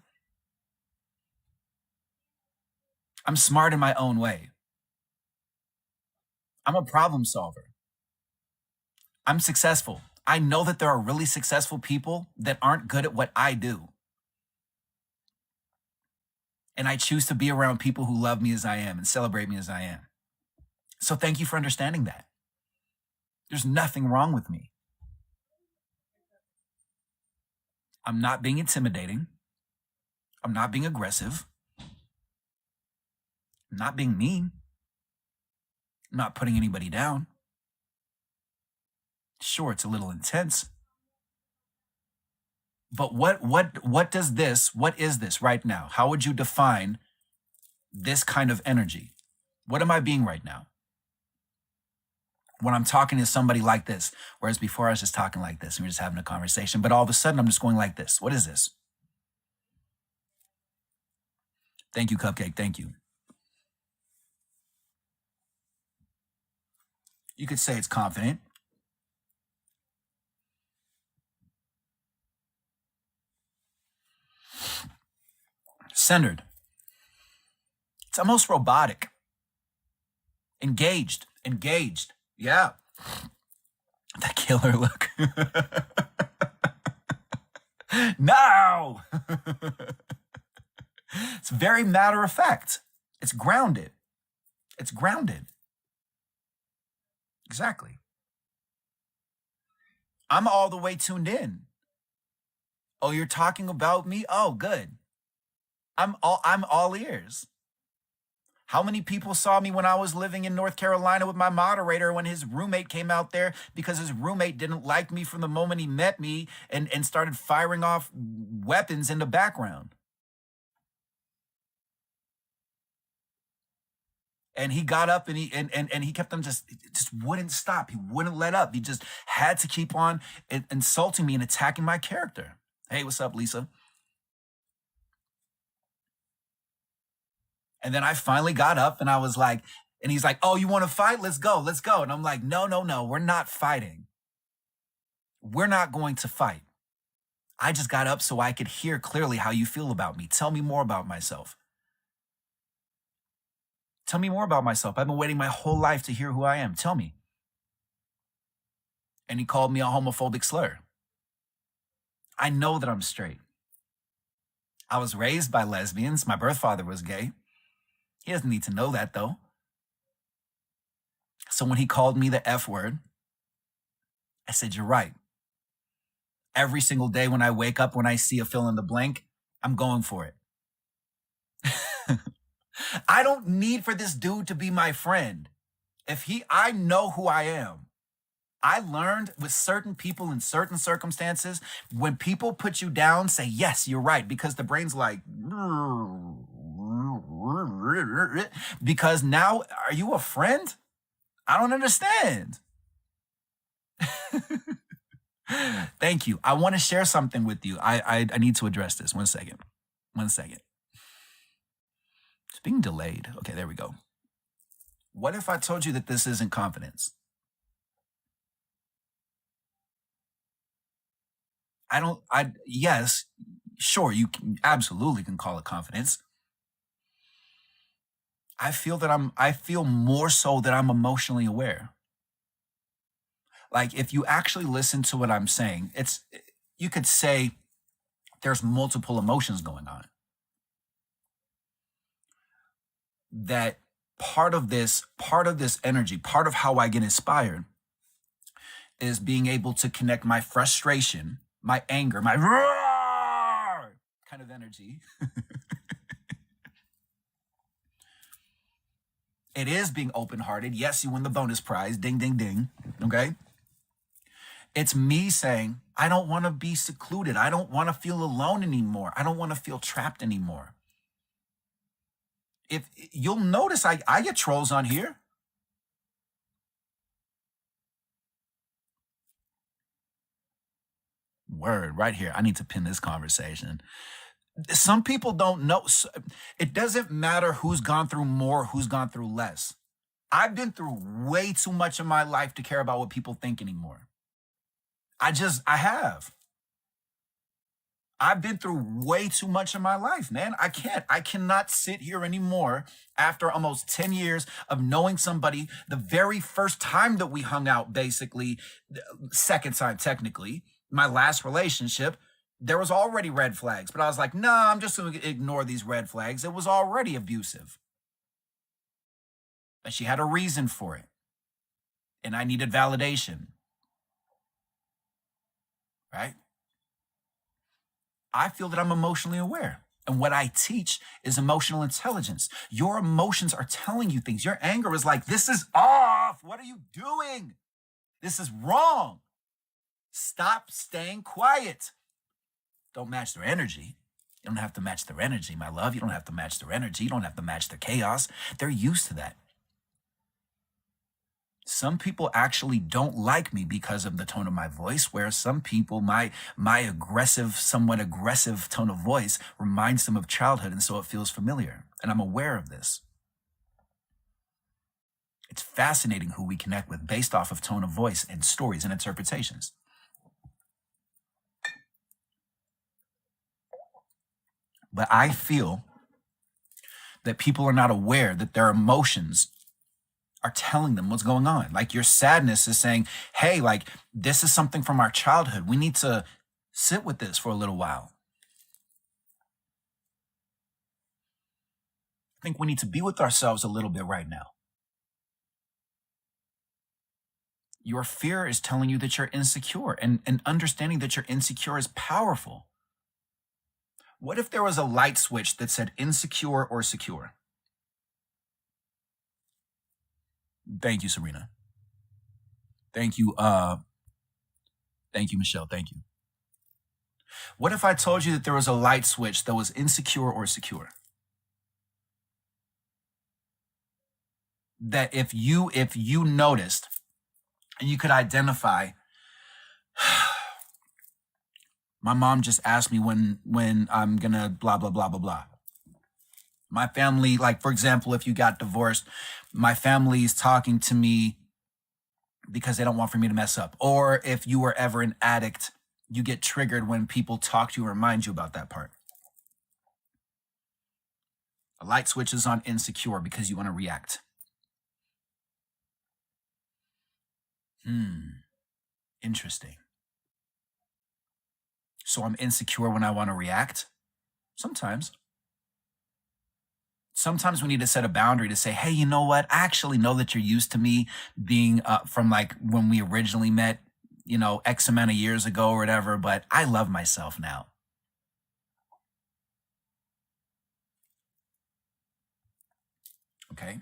A: I'm smart in my own way. I'm a problem solver. I'm successful. I know that there are really successful people that aren't good at what I do. And I choose to be around people who love me as I am and celebrate me as I am. So thank you for understanding that. There's nothing wrong with me. I'm not being intimidating. I'm not being aggressive. I'm not being mean. I'm not putting anybody down. Sure, it's a little intense. But what is this right now? How would you define this kind of energy? What am I being right now? When I'm talking to somebody like this, whereas before I was just talking like this and we're just having a conversation, but all of a sudden I'm just going like this. What is this? Thank you, Cupcake. Thank you. You could say it's confident. Centered. It's almost robotic. Engaged. Engaged. Yeah. That killer look. No. It's very matter of fact. It's grounded. It's grounded. Exactly. I'm all the way tuned in. Oh, you're talking about me? Oh, good. I'm all ears. How many people saw me when I was living in North Carolina with my moderator when his roommate came out there because his roommate didn't like me from the moment he met me and started firing off weapons in the background? And he got up and he kept on just wouldn't stop. He wouldn't let up. He just had to keep on insulting me and attacking my character. Hey, what's up, Lisa? And then I finally got up and I was like, and he's like, oh, you want to fight? Let's go. Let's go. And I'm like, no, no, no, we're not fighting. We're not going to fight. I just got up so I could hear clearly how you feel about me. Tell me more about myself. Tell me more about myself. I've been waiting my whole life to hear who I am. Tell me. And he called me a homophobic slur. I know that I'm straight. I was raised by lesbians. My birth father was gay. He doesn't need to know that though. So when he called me the F word, I said, you're right. Every single day when I wake up, when I see a fill in the blank, I'm going for it. I don't need for this dude to be my friend. I know who I am. I learned with certain people in certain circumstances, when people put you down, say, yes, you're right, because the brain's like, because now, are you a friend? I don't understand. Thank you. I want to share something with you. I need to address this. 1 second. 1 second. It's being delayed. Okay, there we go. What if I told you that this isn't confidence? Yes, sure, you absolutely can call it confidence. I feel more so that I'm emotionally aware. Like if you actually listen to what I'm saying, you could say there's multiple emotions going on. That part of this energy, part of how I get inspired is being able to connect my frustration, my anger, my roar kind of energy. It is being open-hearted. Yes, you win the bonus prize. Ding, ding, ding. Okay? It's me saying, I don't want to be secluded. I don't want to feel alone anymore. I don't want to feel trapped anymore. If you'll notice, I get trolls on here. Word, right here. I need to pin this conversation. Some people don't know. It doesn't matter who's gone through more, who's gone through less. I've been through way too much in my life to care about what people think anymore. I have. I've been through way too much in my life, man. I cannot sit here anymore after almost 10 years of knowing somebody. The very first time that we hung out, basically, second time technically, my last relationship, there was already red flags, but I was like, nah, I'm just going to ignore these red flags. It was already abusive. But she had a reason for it. And I needed validation, right? I feel that I'm emotionally aware. And what I teach is emotional intelligence. Your emotions are telling you things. Your anger is like, this is off. What are you doing? This is wrong. Stop staying quiet. Don't match their energy. You don't have to match their energy, my love. You don't have to match their energy. You don't have to match their chaos. They're used to that. Some people actually don't like me because of the tone of my voice, whereas some people, my aggressive, somewhat aggressive tone of voice reminds them of childhood, and so it feels familiar. And I'm aware of this. It's fascinating who we connect with based off of tone of voice and stories and interpretations. But I feel that people are not aware that their emotions are telling them what's going on. Like your sadness is saying, hey, like this is something from our childhood. We need to sit with this for a little while. I think we need to be with ourselves a little bit right now. Your fear is telling you that you're insecure, and understanding that you're insecure is powerful. What if there was a light switch that said insecure or secure? Thank you, Serena. Thank you, Michelle. Thank you. What if I told you that there was a light switch that was insecure or secure? That if you noticed and you could identify, my mom just asked me when I'm gonna blah blah blah blah blah. My family, like for example, if you got divorced, my family is talking to me because they don't want for me to mess up. Or if you were ever an addict, you get triggered when people talk to you or remind you about that part. A light switch is on insecure because you want to react. Interesting. So I'm insecure when I want to react? Sometimes. Sometimes we need to set a boundary to say, hey, you know what? I actually know that you're used to me being from like when we originally met, X amount of years ago or whatever, but I love myself now. Okay.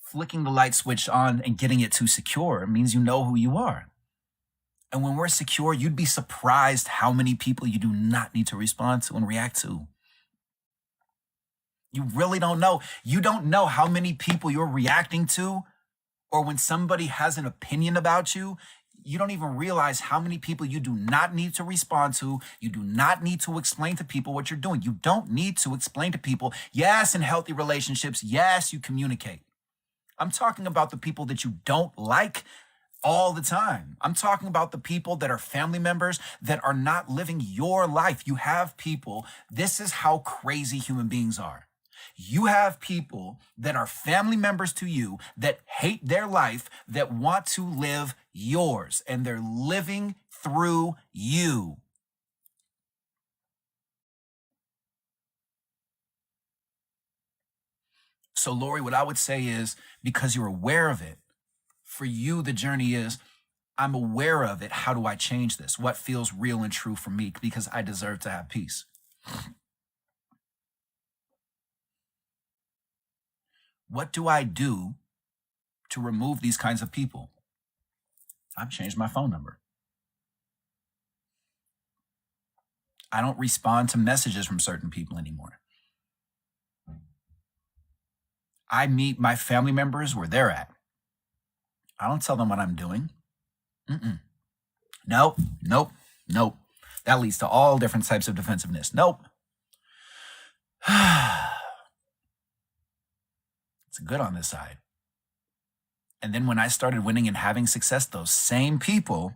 A: Flicking the light switch on and getting it to secure means you know who you are. And when we're secure, you'd be surprised how many people you do not need to respond to and react to. You really don't know. You don't know how many people you're reacting to, or when somebody has an opinion about you, you don't even realize how many people you do not need to respond to. You do not need to explain to people what you're doing. You don't need to explain to people. Yes, in healthy relationships, yes, you communicate. I'm talking about the people that you don't like all the time. I'm talking about the people that are family members that are not living your life. You have people, this is how crazy human beings are. You have people that are family members to you that hate their life, that want to live yours, and they're living through you. So, Lori, what I would say is, because you're aware of it, for you, the journey is, I'm aware of it. How do I change this? What feels real and true for me? Because I deserve to have peace. What do I do to remove these kinds of people? I've changed my phone number. I don't respond to messages from certain people anymore. I meet my family members where they're at. I don't tell them what I'm doing. Nope. That leads to all different types of defensiveness. Nope. It's good on this side. And then when I started winning and having success, those same people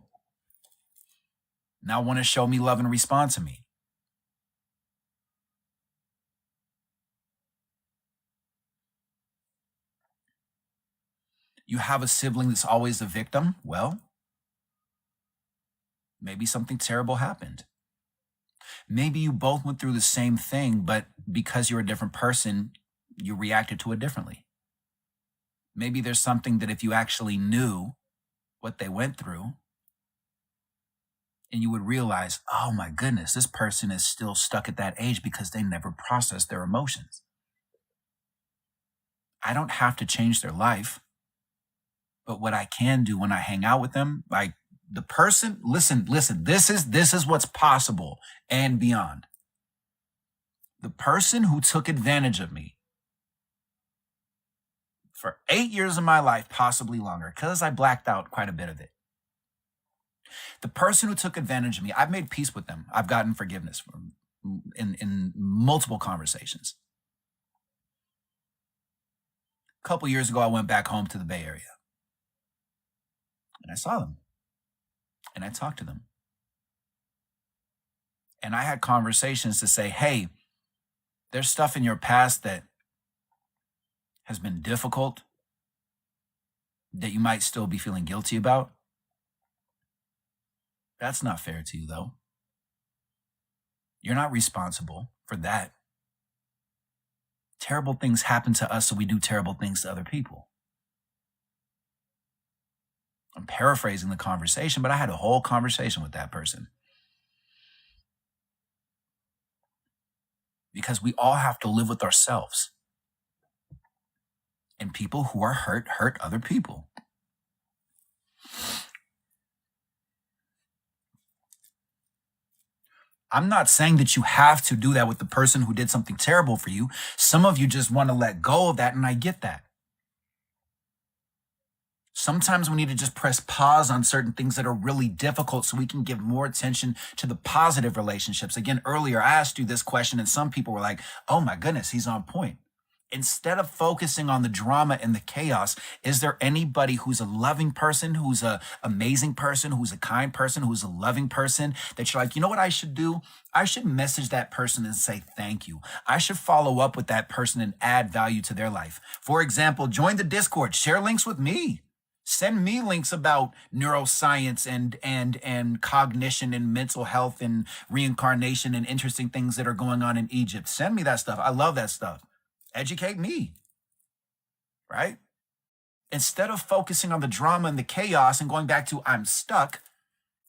A: now want to show me love and respond to me. You have a sibling that's always the victim. Well, maybe something terrible happened. Maybe you both went through the same thing, but because you're a different person, you reacted to it differently. Maybe there's something that if you actually knew what they went through, and you would realize, oh my goodness, this person is still stuck at that age because they never processed their emotions. I don't have to change their life, but what I can do when I hang out with them, like the person, listen, this is what's possible and beyond. The person who took advantage of me for 8 years of my life, possibly longer, because I blacked out quite a bit of it. The person who took advantage of me, I've made peace with them. I've gotten forgiveness from in multiple conversations. A couple years ago, I went back home to the Bay Area and I saw them and I talked to them. And I had conversations to say, hey, there's stuff in your past that has been difficult that you might still be feeling guilty about. That's not fair to you, though. You're not responsible for that. Terrible things happen to us, so we do terrible things to other people. I'm paraphrasing the conversation, but I had a whole conversation with that person. Because we all have to live with ourselves. And people who are hurt other people. I'm not saying that you have to do that with the person who did something terrible for you. Some of you just want to let go of that, and I get that. Sometimes we need to just press pause on certain things that are really difficult so we can give more attention to the positive relationships. Again, earlier I asked you this question, and some people were like, oh my goodness, he's on point. Instead of focusing on the drama and the chaos, is there anybody who's a loving person, who's an amazing person, who's a kind person, who's a loving person that you're like, you know what I should do? I should message that person and say thank you. I should follow up with that person and add value to their life. For example, join the Discord, share links with me. Send me links about neuroscience and cognition and mental health and reincarnation and interesting things that are going on in Egypt. Send me that stuff. I love that stuff. Educate me, right? Instead of focusing on the drama and the chaos and going back to I'm stuck,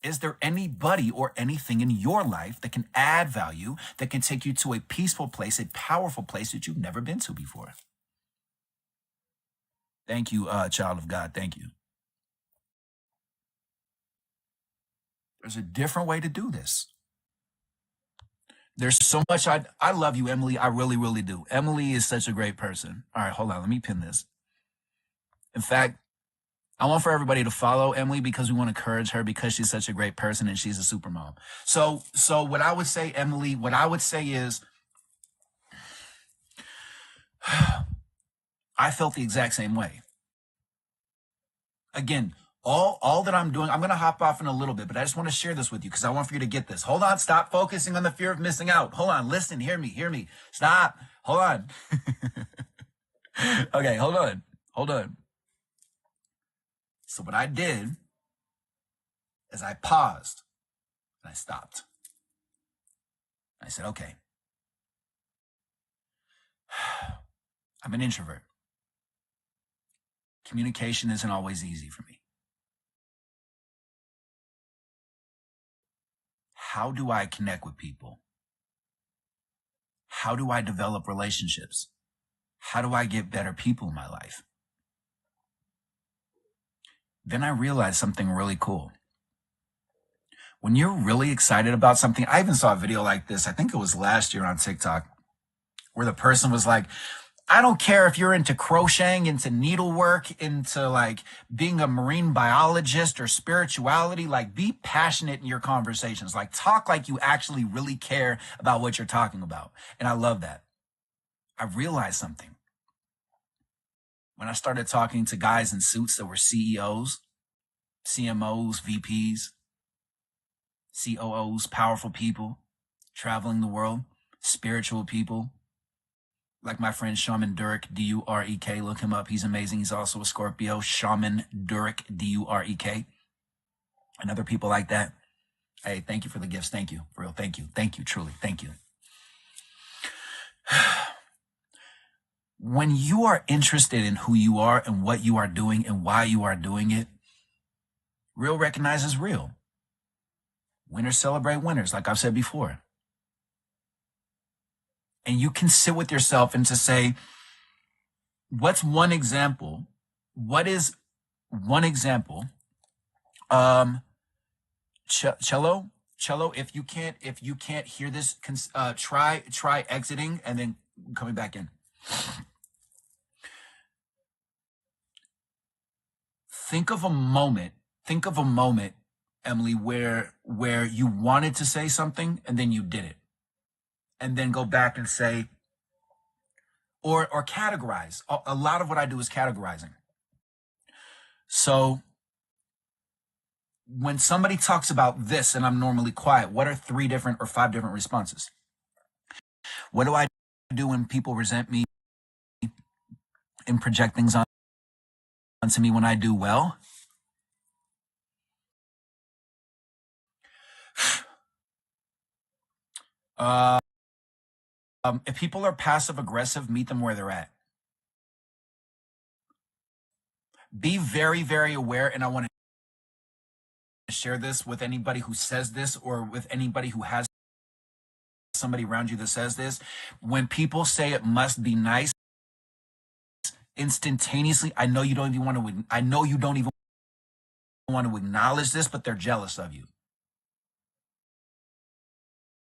A: is there anybody or anything in your life that can add value, that can take you to a peaceful place, a powerful place that you've never been to before? Thank you, child of God. Thank you. There's a different way to do this. There's so much. I love you, Emily. I really, really do. Emily is such a great person. All right, hold on. Let me pin this. In fact, I want for everybody to follow Emily because we want to encourage her because she's such a great person and she's a super mom. So what I would say, Emily, what I would say is I felt the exact same way. Again, all that I'm doing, I'm going to hop off in a little bit, but I just want to share this with you because I want for you to get this. Hold on. Stop focusing on the fear of missing out. Hold on. Listen. Hear me. Stop. Hold on. Okay. Hold on. So what I did is I paused and I stopped. I said, okay, I'm an introvert. Communication isn't always easy for me. How do I connect with people? How do I develop relationships? How do I get better people in my life? Then I realized something really cool. When you're really excited about something, I even saw a video like this, I think it was last year on TikTok, where the person was like, I don't care if you're into crocheting, into needlework, into like being a marine biologist or spirituality, like be passionate in your conversations, like talk like you actually really care about what you're talking about. And I love that. I realized something. When I started talking to guys in suits that were CEOs, CMOs, VPs, COOs, powerful people, traveling the world, spiritual people, like my friend Shaman Durek, Durek. Look him up. He's amazing. He's also a Scorpio. Shaman Durek, Durek. And other people like that. Hey, thank you for the gifts. Thank you. For real. Thank you. Thank you. Truly. Thank you. When you are interested in who you are and what you are doing and why you are doing it, real recognizes real. Winners celebrate winners, like I've said before. And you can sit with yourself and to say, what's one example? What is one example? Cello, if you can't hear this, try exiting and then coming back in. Think of a moment, Emily, where you wanted to say something and then you did it. And then go back and say, or categorize. A lot of what I do is categorizing. So when somebody talks about this and I'm normally quiet, what are 3 different or 5 different responses? What do I do when people resent me and project things onto me when I do well? If people are passive aggressive, meet them where they're at. Be very, very aware, and I want to share this with anybody who says this or with anybody who has somebody around you that says this. When people say it must be nice, instantaneously, I know you don't even want to acknowledge this, but they're jealous of you.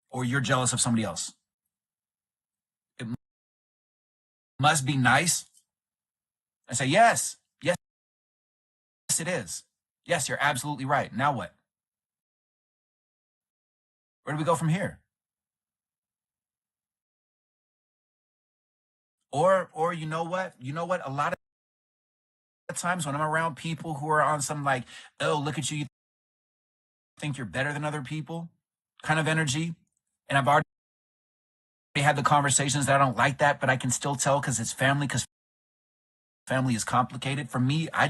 A: Or you're jealous of somebody else. It must be nice. I say, yes, it is. Yes, you're absolutely right. Now what? Where do we go from here? Or you know what? A lot of times when I'm around people who are on some like, oh, look at you think you're better than other people kind of energy, and I've already had the conversations that I don't like that, but I can still tell because it's family, because family is complicated. For me, I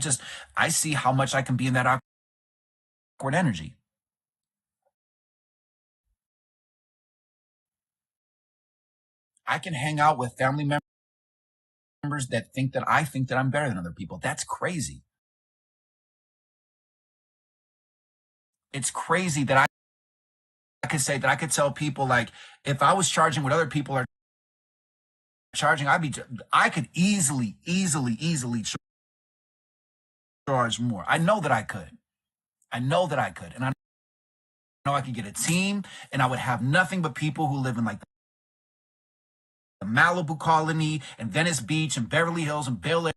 A: see how much I can be in that awkward energy. I can hang out with family members that think that I think that I'm better than other people. That's crazy. It's crazy that I could say that I could tell people, like, if I was charging what other people are charging, I could easily charge more. I know that I could. And I know I could get a team, and I would have nothing but people who live in like the Malibu colony and Venice Beach and Beverly Hills and Bel Air.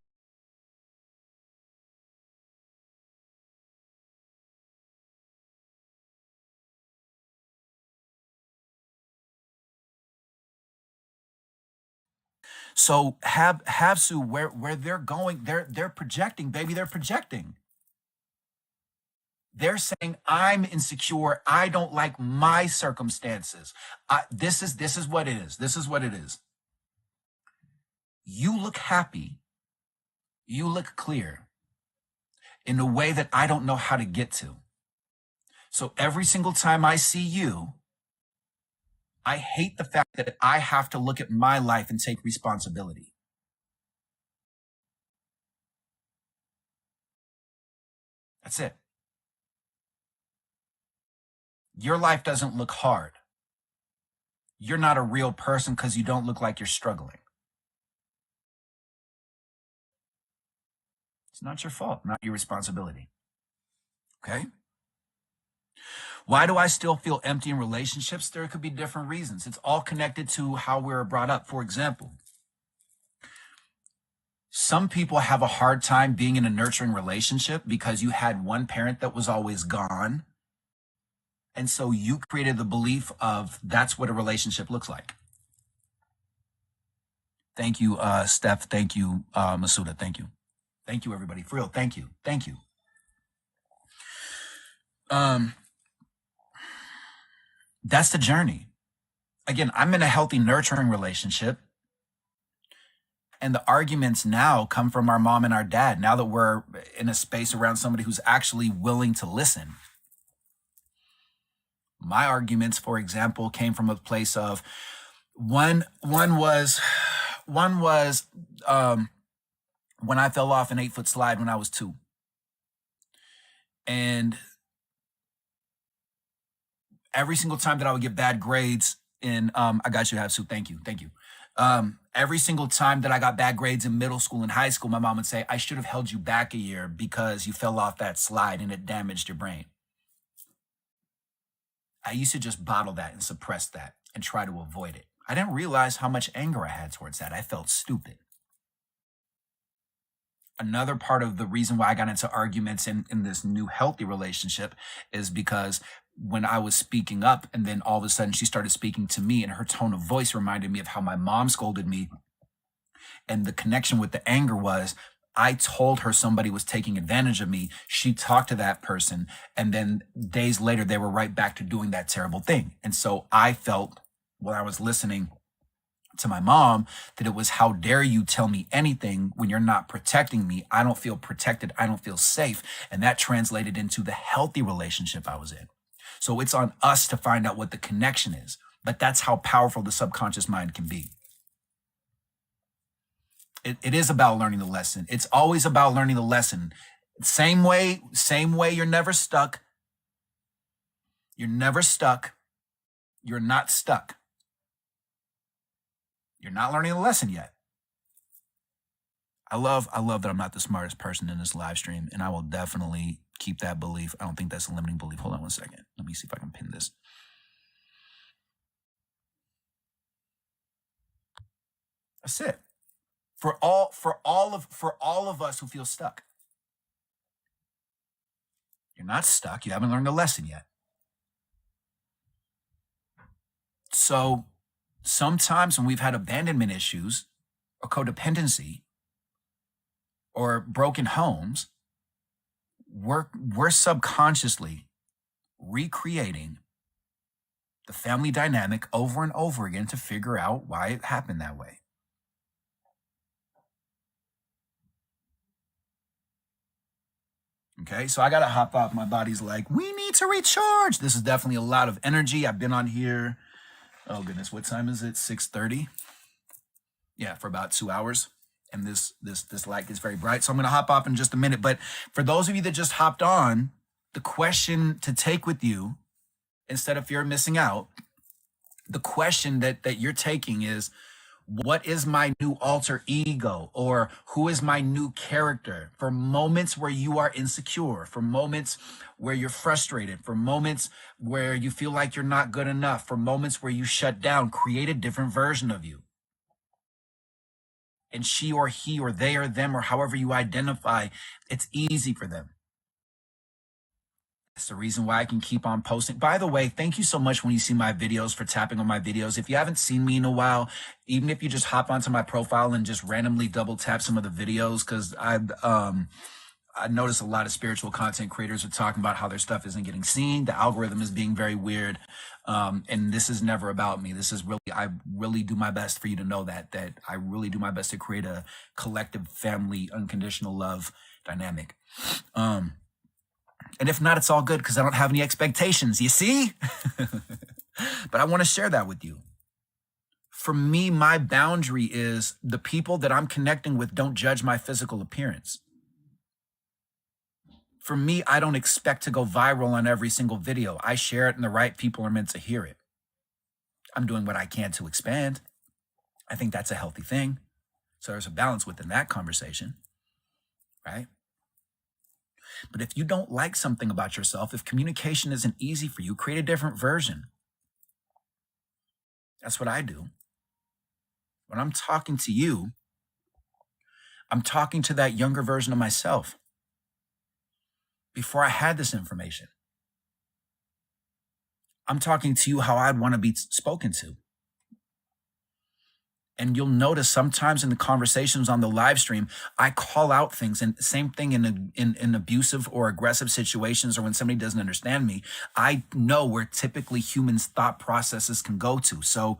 A: So have Sue, where they're going, they're projecting, baby, they're projecting. They're saying, I'm insecure. I don't like my circumstances. This is what it is. This is what it is. You look happy. You look clear in a way that I don't know how to get to. So every single time I see you, I hate the fact that I have to look at my life and take responsibility. That's it. Your life doesn't look hard. You're not a real person because you don't look like you're struggling. It's not your fault, not your responsibility. Okay? Why do I still feel empty in relationships? There could be different reasons. It's all connected to how we were brought up. For example, some people have a hard time being in a nurturing relationship because you had one parent that was always gone. And so you created the belief of that's what a relationship looks like. Thank you, Steph. Thank you, Masuda. Thank you. Thank you, everybody. For real, thank you. Thank you. That's the journey. Again, I'm in a healthy, nurturing relationship. And the arguments now come from our mom and our dad, now that we're in a space around somebody who's actually willing to listen. My arguments, for example, came from a place of one was when I fell off an 8-foot slide when I was 2. And every single time that I would get bad grades in I got you, Hafsu. Thank you. Thank you. Every single time that I got bad grades in middle school and high school, my mom would say, I should have held you back a year because you fell off that slide and it damaged your brain. I used to just bottle that and suppress that and try to avoid it. I didn't realize how much anger I had towards that. I felt stupid. Another part of the reason why I got into arguments in this new healthy relationship is because when I was speaking up and then all of a sudden she started speaking to me and her tone of voice reminded me of how my mom scolded me. And the connection with the anger was, I told her somebody was taking advantage of me. She talked to that person. And then days later, they were right back to doing that terrible thing. And so I felt when I was listening to my mom that it was, how dare you tell me anything when you're not protecting me? I don't feel protected. I don't feel safe. And that translated into the healthy relationship I was in. So it's on us to find out what the connection is. But that's how powerful the subconscious mind can be. It is about learning the lesson. It's always about learning the lesson. Same way, you're never stuck. You're never stuck. You're not stuck. You're not learning the lesson yet. I love that I'm not the smartest person in this live stream, and I will definitely keep that belief. I don't think that's a limiting belief. Hold on one second. Let me see if I can pin this. That's it. For all of us who feel stuck. You're not stuck. You haven't learned the lesson yet. So sometimes when we've had abandonment issues or codependency or broken homes, we're subconsciously recreating the family dynamic over and over again to figure out why it happened that way. Okay, so I gotta hop off. My body's like, we need to recharge. This is definitely a lot of energy. I've been on here, oh goodness, what time is it? 6:30. Yeah, for about 2 hours. And this light is very bright. So I'm gonna hop off in just a minute. But for those of you that just hopped on, the question to take with you, instead of fear of missing out, the question that you're taking is, what is my new alter ego, or who is my new character? For moments where you are insecure, for moments where you're frustrated, for moments where you feel like you're not good enough, for moments where you shut down, create a different version of you. And she or he or they or them or however you identify, it's easy for them. It's the reason why I can keep on posting. By the way, thank you so much when you see my videos for tapping on my videos. If you haven't seen me in a while, even if you just hop onto my profile and just randomly double tap some of the videos, because I notice a lot of spiritual content creators are talking about how their stuff isn't getting seen. The algorithm is being very weird. And this is never about me. This is really, I really do my best for you to know that I really do my best to create a collective family, unconditional love dynamic. And if not, it's all good because I don't have any expectations, you see? But I want to share that with you. For me, my boundary is the people that I'm connecting with don't judge my physical appearance. For me, I don't expect to go viral on every single video. I share it and the right people are meant to hear it. I'm doing what I can to expand. I think that's a healthy thing. So there's a balance within that conversation, right? But if you don't like something about yourself, if communication isn't easy for you, create a different version. That's what I do. When I'm talking to you, I'm talking to that younger version of myself before I had this information. I'm talking to you how I'd want to be spoken to. And you'll notice sometimes in the conversations on the live stream, I call out things. And same thing in abusive or aggressive situations, or when somebody doesn't understand me, I know where typically humans' thought processes can go to. So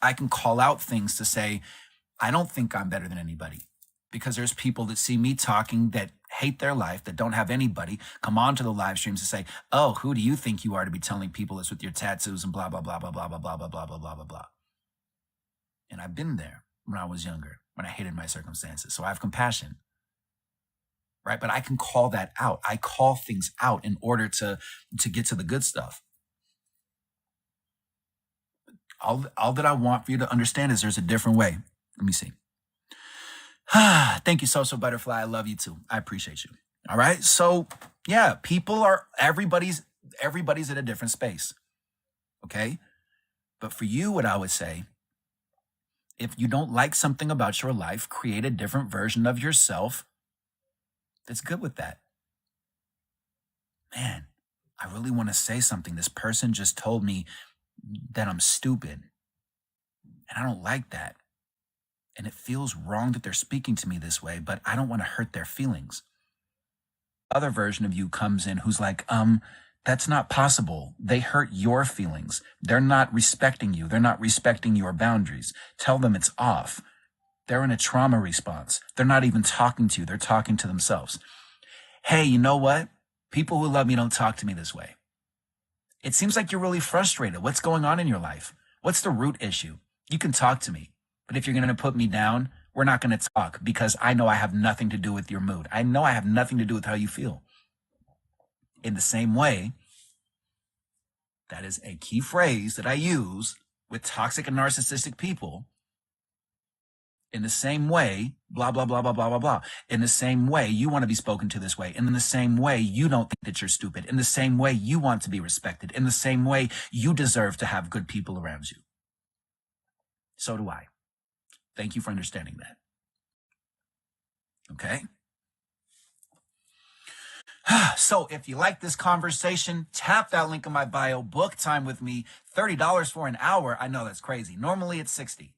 A: I can call out things to say, I don't think I'm better than anybody, because there's people that see me talking that hate their life, that don't have anybody, come on to the live streams and say, oh, who do you think you are to be telling people this with your tattoos and blah, blah, blah, blah, blah, blah, blah, blah, blah, blah, blah, blah, blah. And I've been there when I was younger, when I hated my circumstances. So I have compassion, right? But I can call that out. I call things out in order to get to the good stuff. All that I want for you to understand is there's a different way. Let me see. Thank you, Social Butterfly. I love you too. I appreciate you. All right. So yeah, everybody's at a different space. Okay. But for you, what I would say, if you don't like something about your life, create a different version of yourself that's good with that. Man, I really want to say something. This person just told me that I'm stupid, and I don't like that. And it feels wrong that they're speaking to me this way, but I don't want to hurt their feelings. Other version of you comes in who's like, that's not possible. They hurt your feelings. They're not respecting you. They're not respecting your boundaries. Tell them it's off. They're in a trauma response. They're not even talking to you. They're talking to themselves. Hey, you know what? People who love me don't talk to me this way. It seems like you're really frustrated. What's going on in your life? What's the root issue? You can talk to me, but if you're going to put me down, we're not going to talk, because I know I have nothing to do with your mood. I know I have nothing to do with how you feel. In the same way, that is a key phrase that I use with toxic and narcissistic people. In the same way, blah, blah, blah, blah, blah, blah, blah. In the same way, you want to be spoken to this way. And in the same way, you don't think that you're stupid. In the same way, you want to be respected. In the same way, you deserve to have good people around you. So do I. Thank you for understanding that. Okay? So if you like this conversation, tap that link in my bio, book time with me, $30 for an hour. I know that's crazy. Normally it's $60.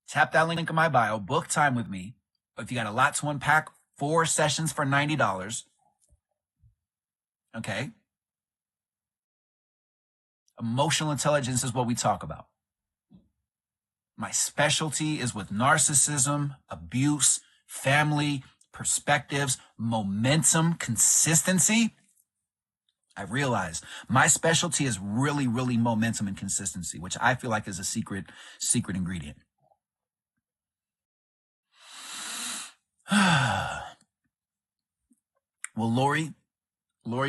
A: Tap that link in my bio, book time with me. If you got a lot to unpack, 4 sessions for $90. Okay? Emotional intelligence is what we talk about. My specialty is with narcissism, abuse, family, perspectives, momentum, consistency. I realize my specialty is really, really momentum and consistency, which I feel like is a secret ingredient. Well, Lori,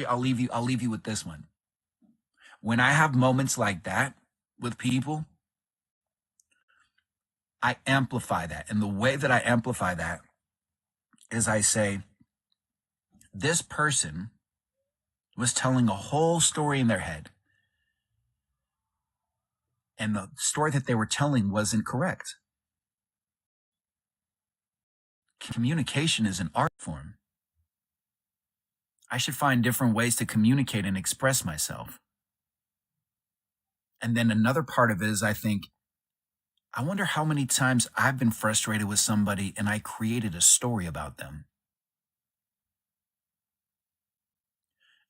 A: I'll leave you with this one. When I have moments like that with people, I amplify that. And the way that I amplify that is I say, this person was telling a whole story in their head, and the story that they were telling wasn't correct. Communication is an art form. I should find different ways to communicate and express myself. And then another part of it is I think, I wonder how many times I've been frustrated with somebody and I created a story about them.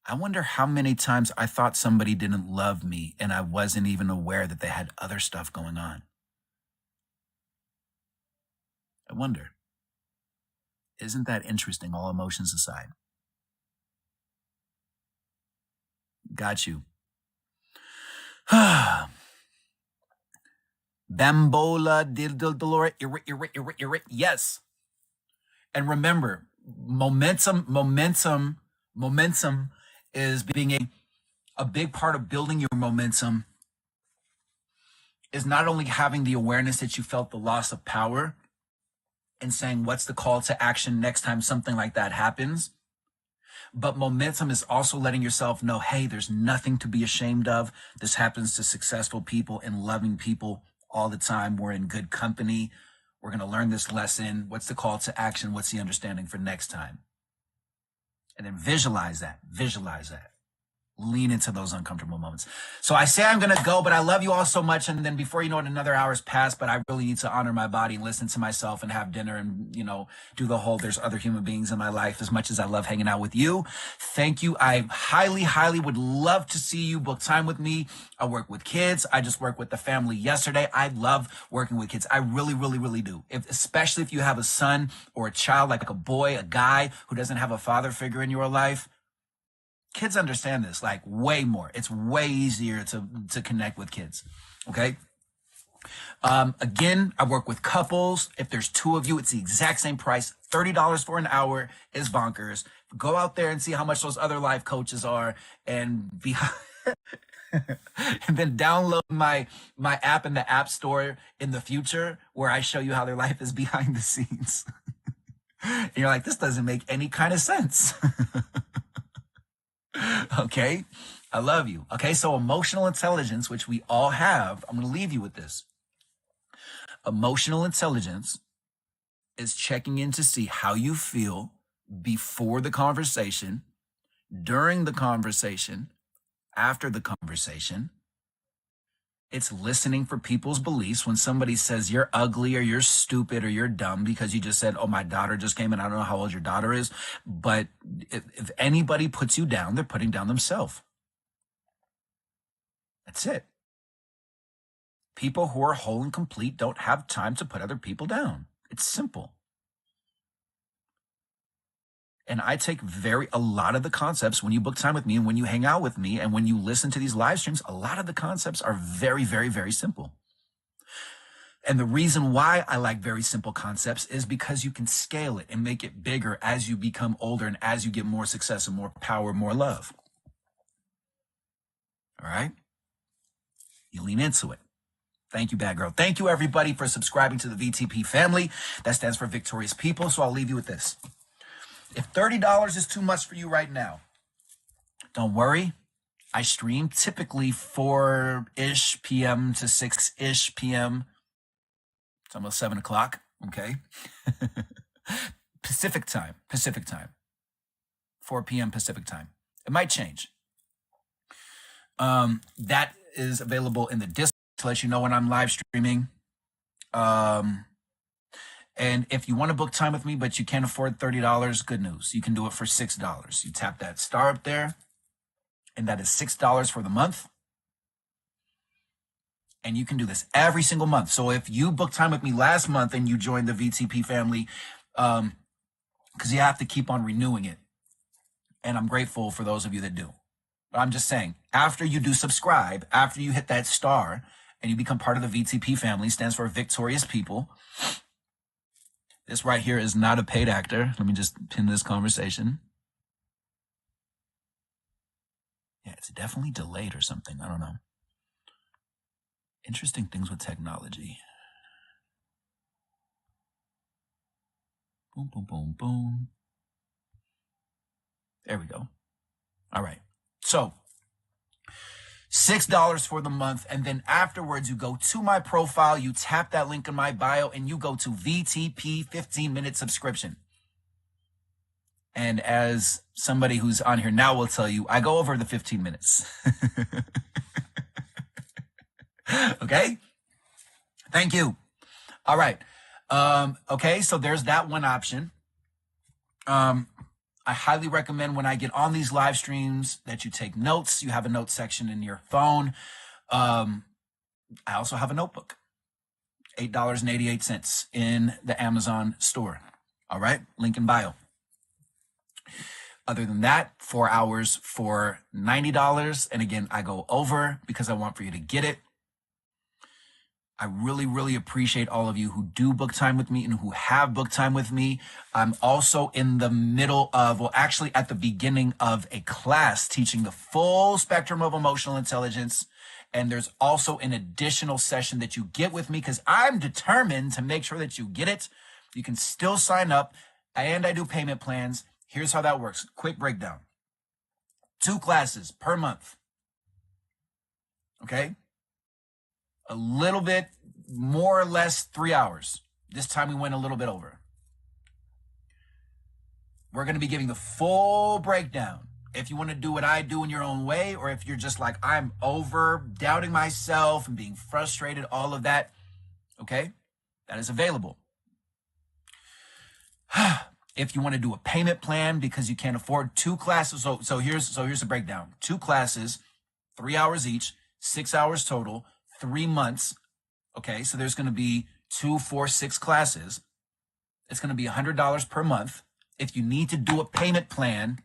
A: I wonder how many times I thought somebody didn't love me and I wasn't even aware that they had other stuff going on. I wonder. Isn't that interesting, all emotions aside? Got you. Bambola Dildolora. Yes. And remember, momentum is being a big part of building your momentum is not only having the awareness that you felt the loss of power and saying, what's the call to action next time something like that happens? But momentum is also letting yourself know, hey, there's nothing to be ashamed of. This happens to successful people and loving people all the time. We're in good company. We're going to learn this lesson. What's the call to action? What's the understanding for next time? And then visualize that. Visualize that. Lean into those uncomfortable moments. So I say I'm going to go, but I love you all so much. And then before you know it, another hour's passed, but I really need to honor my body and listen to myself and have dinner and, do the whole, there's other human beings in my life as much as I love hanging out with you. Thank you. I highly, highly would love to see you book time with me. I work with kids. I just worked with the family yesterday. I love working with kids. I really, really, really do. Especially if you have a son or a child, like a boy, a guy who doesn't have a father figure in your life. Kids understand this like way more. It's way easier to connect with kids. Okay. Again, I work with couples. If there's 2 of you, it's the exact same price. $30 for an hour is bonkers. Go out there and see how much those other life coaches are and and then download my app in the App Store in the future where I show you how their life is behind the scenes. And you're like, this doesn't make any kind of sense. Okay. I love you. Okay. So emotional intelligence, which we all have, I'm going to leave you with this. Emotional intelligence is checking in to see how you feel before the conversation, during the conversation, after the conversation. It's listening for people's beliefs. When somebody says you're ugly or you're stupid or you're dumb because you just said, oh, my daughter just came in. I don't know how old your daughter is. But if anybody puts you down, they're putting down themselves. That's it. People who are whole and complete don't have time to put other people down. It's simple. And I take a lot of the concepts when you book time with me and when you hang out with me and when you listen to these live streams, a lot of the concepts are very, very, very simple. And the reason why I like very simple concepts is because you can scale it and make it bigger as you become older and as you get more success and more power, more love. All right? You lean into it. Thank you, bad girl. Thank you, everybody, for subscribing to the VTP family. That stands for Victorious People. So I'll leave you with this. If $30 is too much for you right now, don't worry. I stream typically 4-ish p.m. to 6-ish p.m. It's almost 7 o'clock, okay? Pacific time. 4 p.m. Pacific time. It might change. That is available in the Discord to let you know when I'm live streaming. And if you want to book time with me, but you can't afford $30, good news. You can do it for $6. You tap that star up there, and that is $6 for the month. And you can do this every single month. So if you booked time with me last month and you joined the VTP family, because you have to keep on renewing it. And I'm grateful for those of you that do. But I'm just saying, after you do subscribe, after you hit that star and you become part of the VTP family, stands for Victorious People. This right here is not a paid actor. Let me just pin this conversation. Yeah, it's definitely delayed or something. I don't know. Interesting things with technology. Boom, boom, boom, boom. There we go. All right. So $6 for the month. And then afterwards, you go to my profile, you tap that link in my bio, and you go to VTP 15-minute subscription. And as somebody who's on here now will tell you, I go over the 15 minutes. Okay? Thank you. All right. Okay, so there's that one option. I highly recommend when I get on these live streams that you take notes. You have a note section in your phone. I also have a notebook, $8.88 in the Amazon store. All right, link in bio. Other than that, 4 hours for $90. And again, I go over because I want for you to get it. I really, really appreciate all of you who do book time with me and who have booked time with me. I'm also in the middle of, well, actually at the beginning of a class teaching the full spectrum of emotional intelligence. And there's also an additional session that you get with me because I'm determined to make sure that you get it. You can still sign up, and I do payment plans. Here's how that works. Quick breakdown. 2 classes per month. Okay? A little bit, more or less 3 hours. This time we went a little bit over. We're going to be giving the full breakdown If you want to do what I do in your own way, or if you're just like, I'm over doubting myself and being frustrated, all of that, okay, that is available. If you want to do a payment plan because you can't afford 2 classes, so here's the breakdown. 2 classes, 3 hours each, 6 hours total, 3 months. Okay, so there's going to be 2, 4, 6 classes. It's going to be $100 per month. If you need to do a payment plan,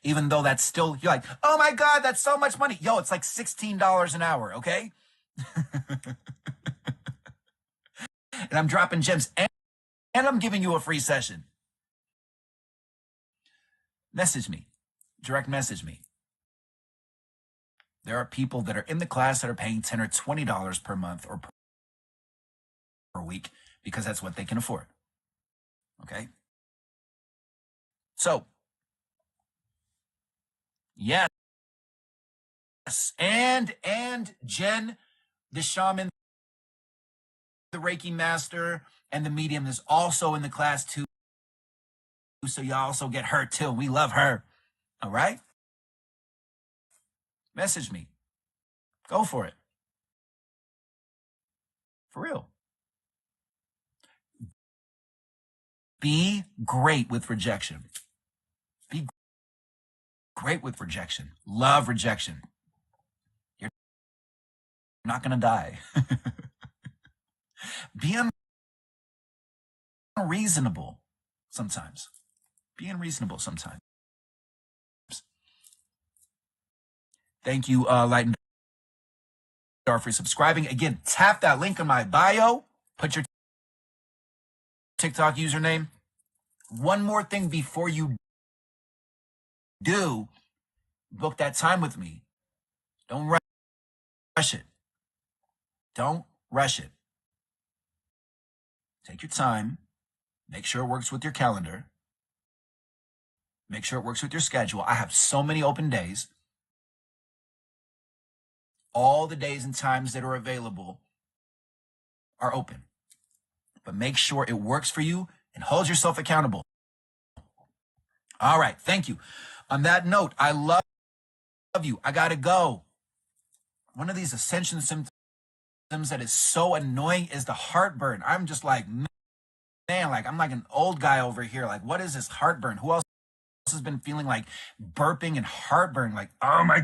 A: even though that's still, you're like, oh my God, that's so much money. Yo, it's like $16 an hour, okay? And I'm dropping gems, and I'm giving you a free session. Message me, direct message me. There are people that are in the class that are paying $10 or $20 per month or per week because that's what they can afford. Okay? So, yes. And Jen, the shaman, the Reiki master, and the medium is also in the class too. So you also get her too. We love her. All right? Message me. Go for it. For real. Be great with rejection. Be great with rejection. Love rejection. You're not going to die. Be unreasonable sometimes. Be unreasonable sometimes. Thank you, Light and Dark, for subscribing. Again, tap that link in my bio. Put your TikTok username. One more thing before you do, book that time with me. Don't rush it. Don't rush it. Take your time. Make sure it works with your calendar. Make sure it works with your schedule. I have so many open days. All the days and times that are available are open. But make sure it works for you and hold yourself accountable. All right, thank you. On that note, I love you. I gotta go. One of these ascension symptoms that is so annoying is the heartburn. I'm just like, man, like I'm like an old guy over here. Like, what is this heartburn? Who else has been feeling like burping and heartburn? Like, oh my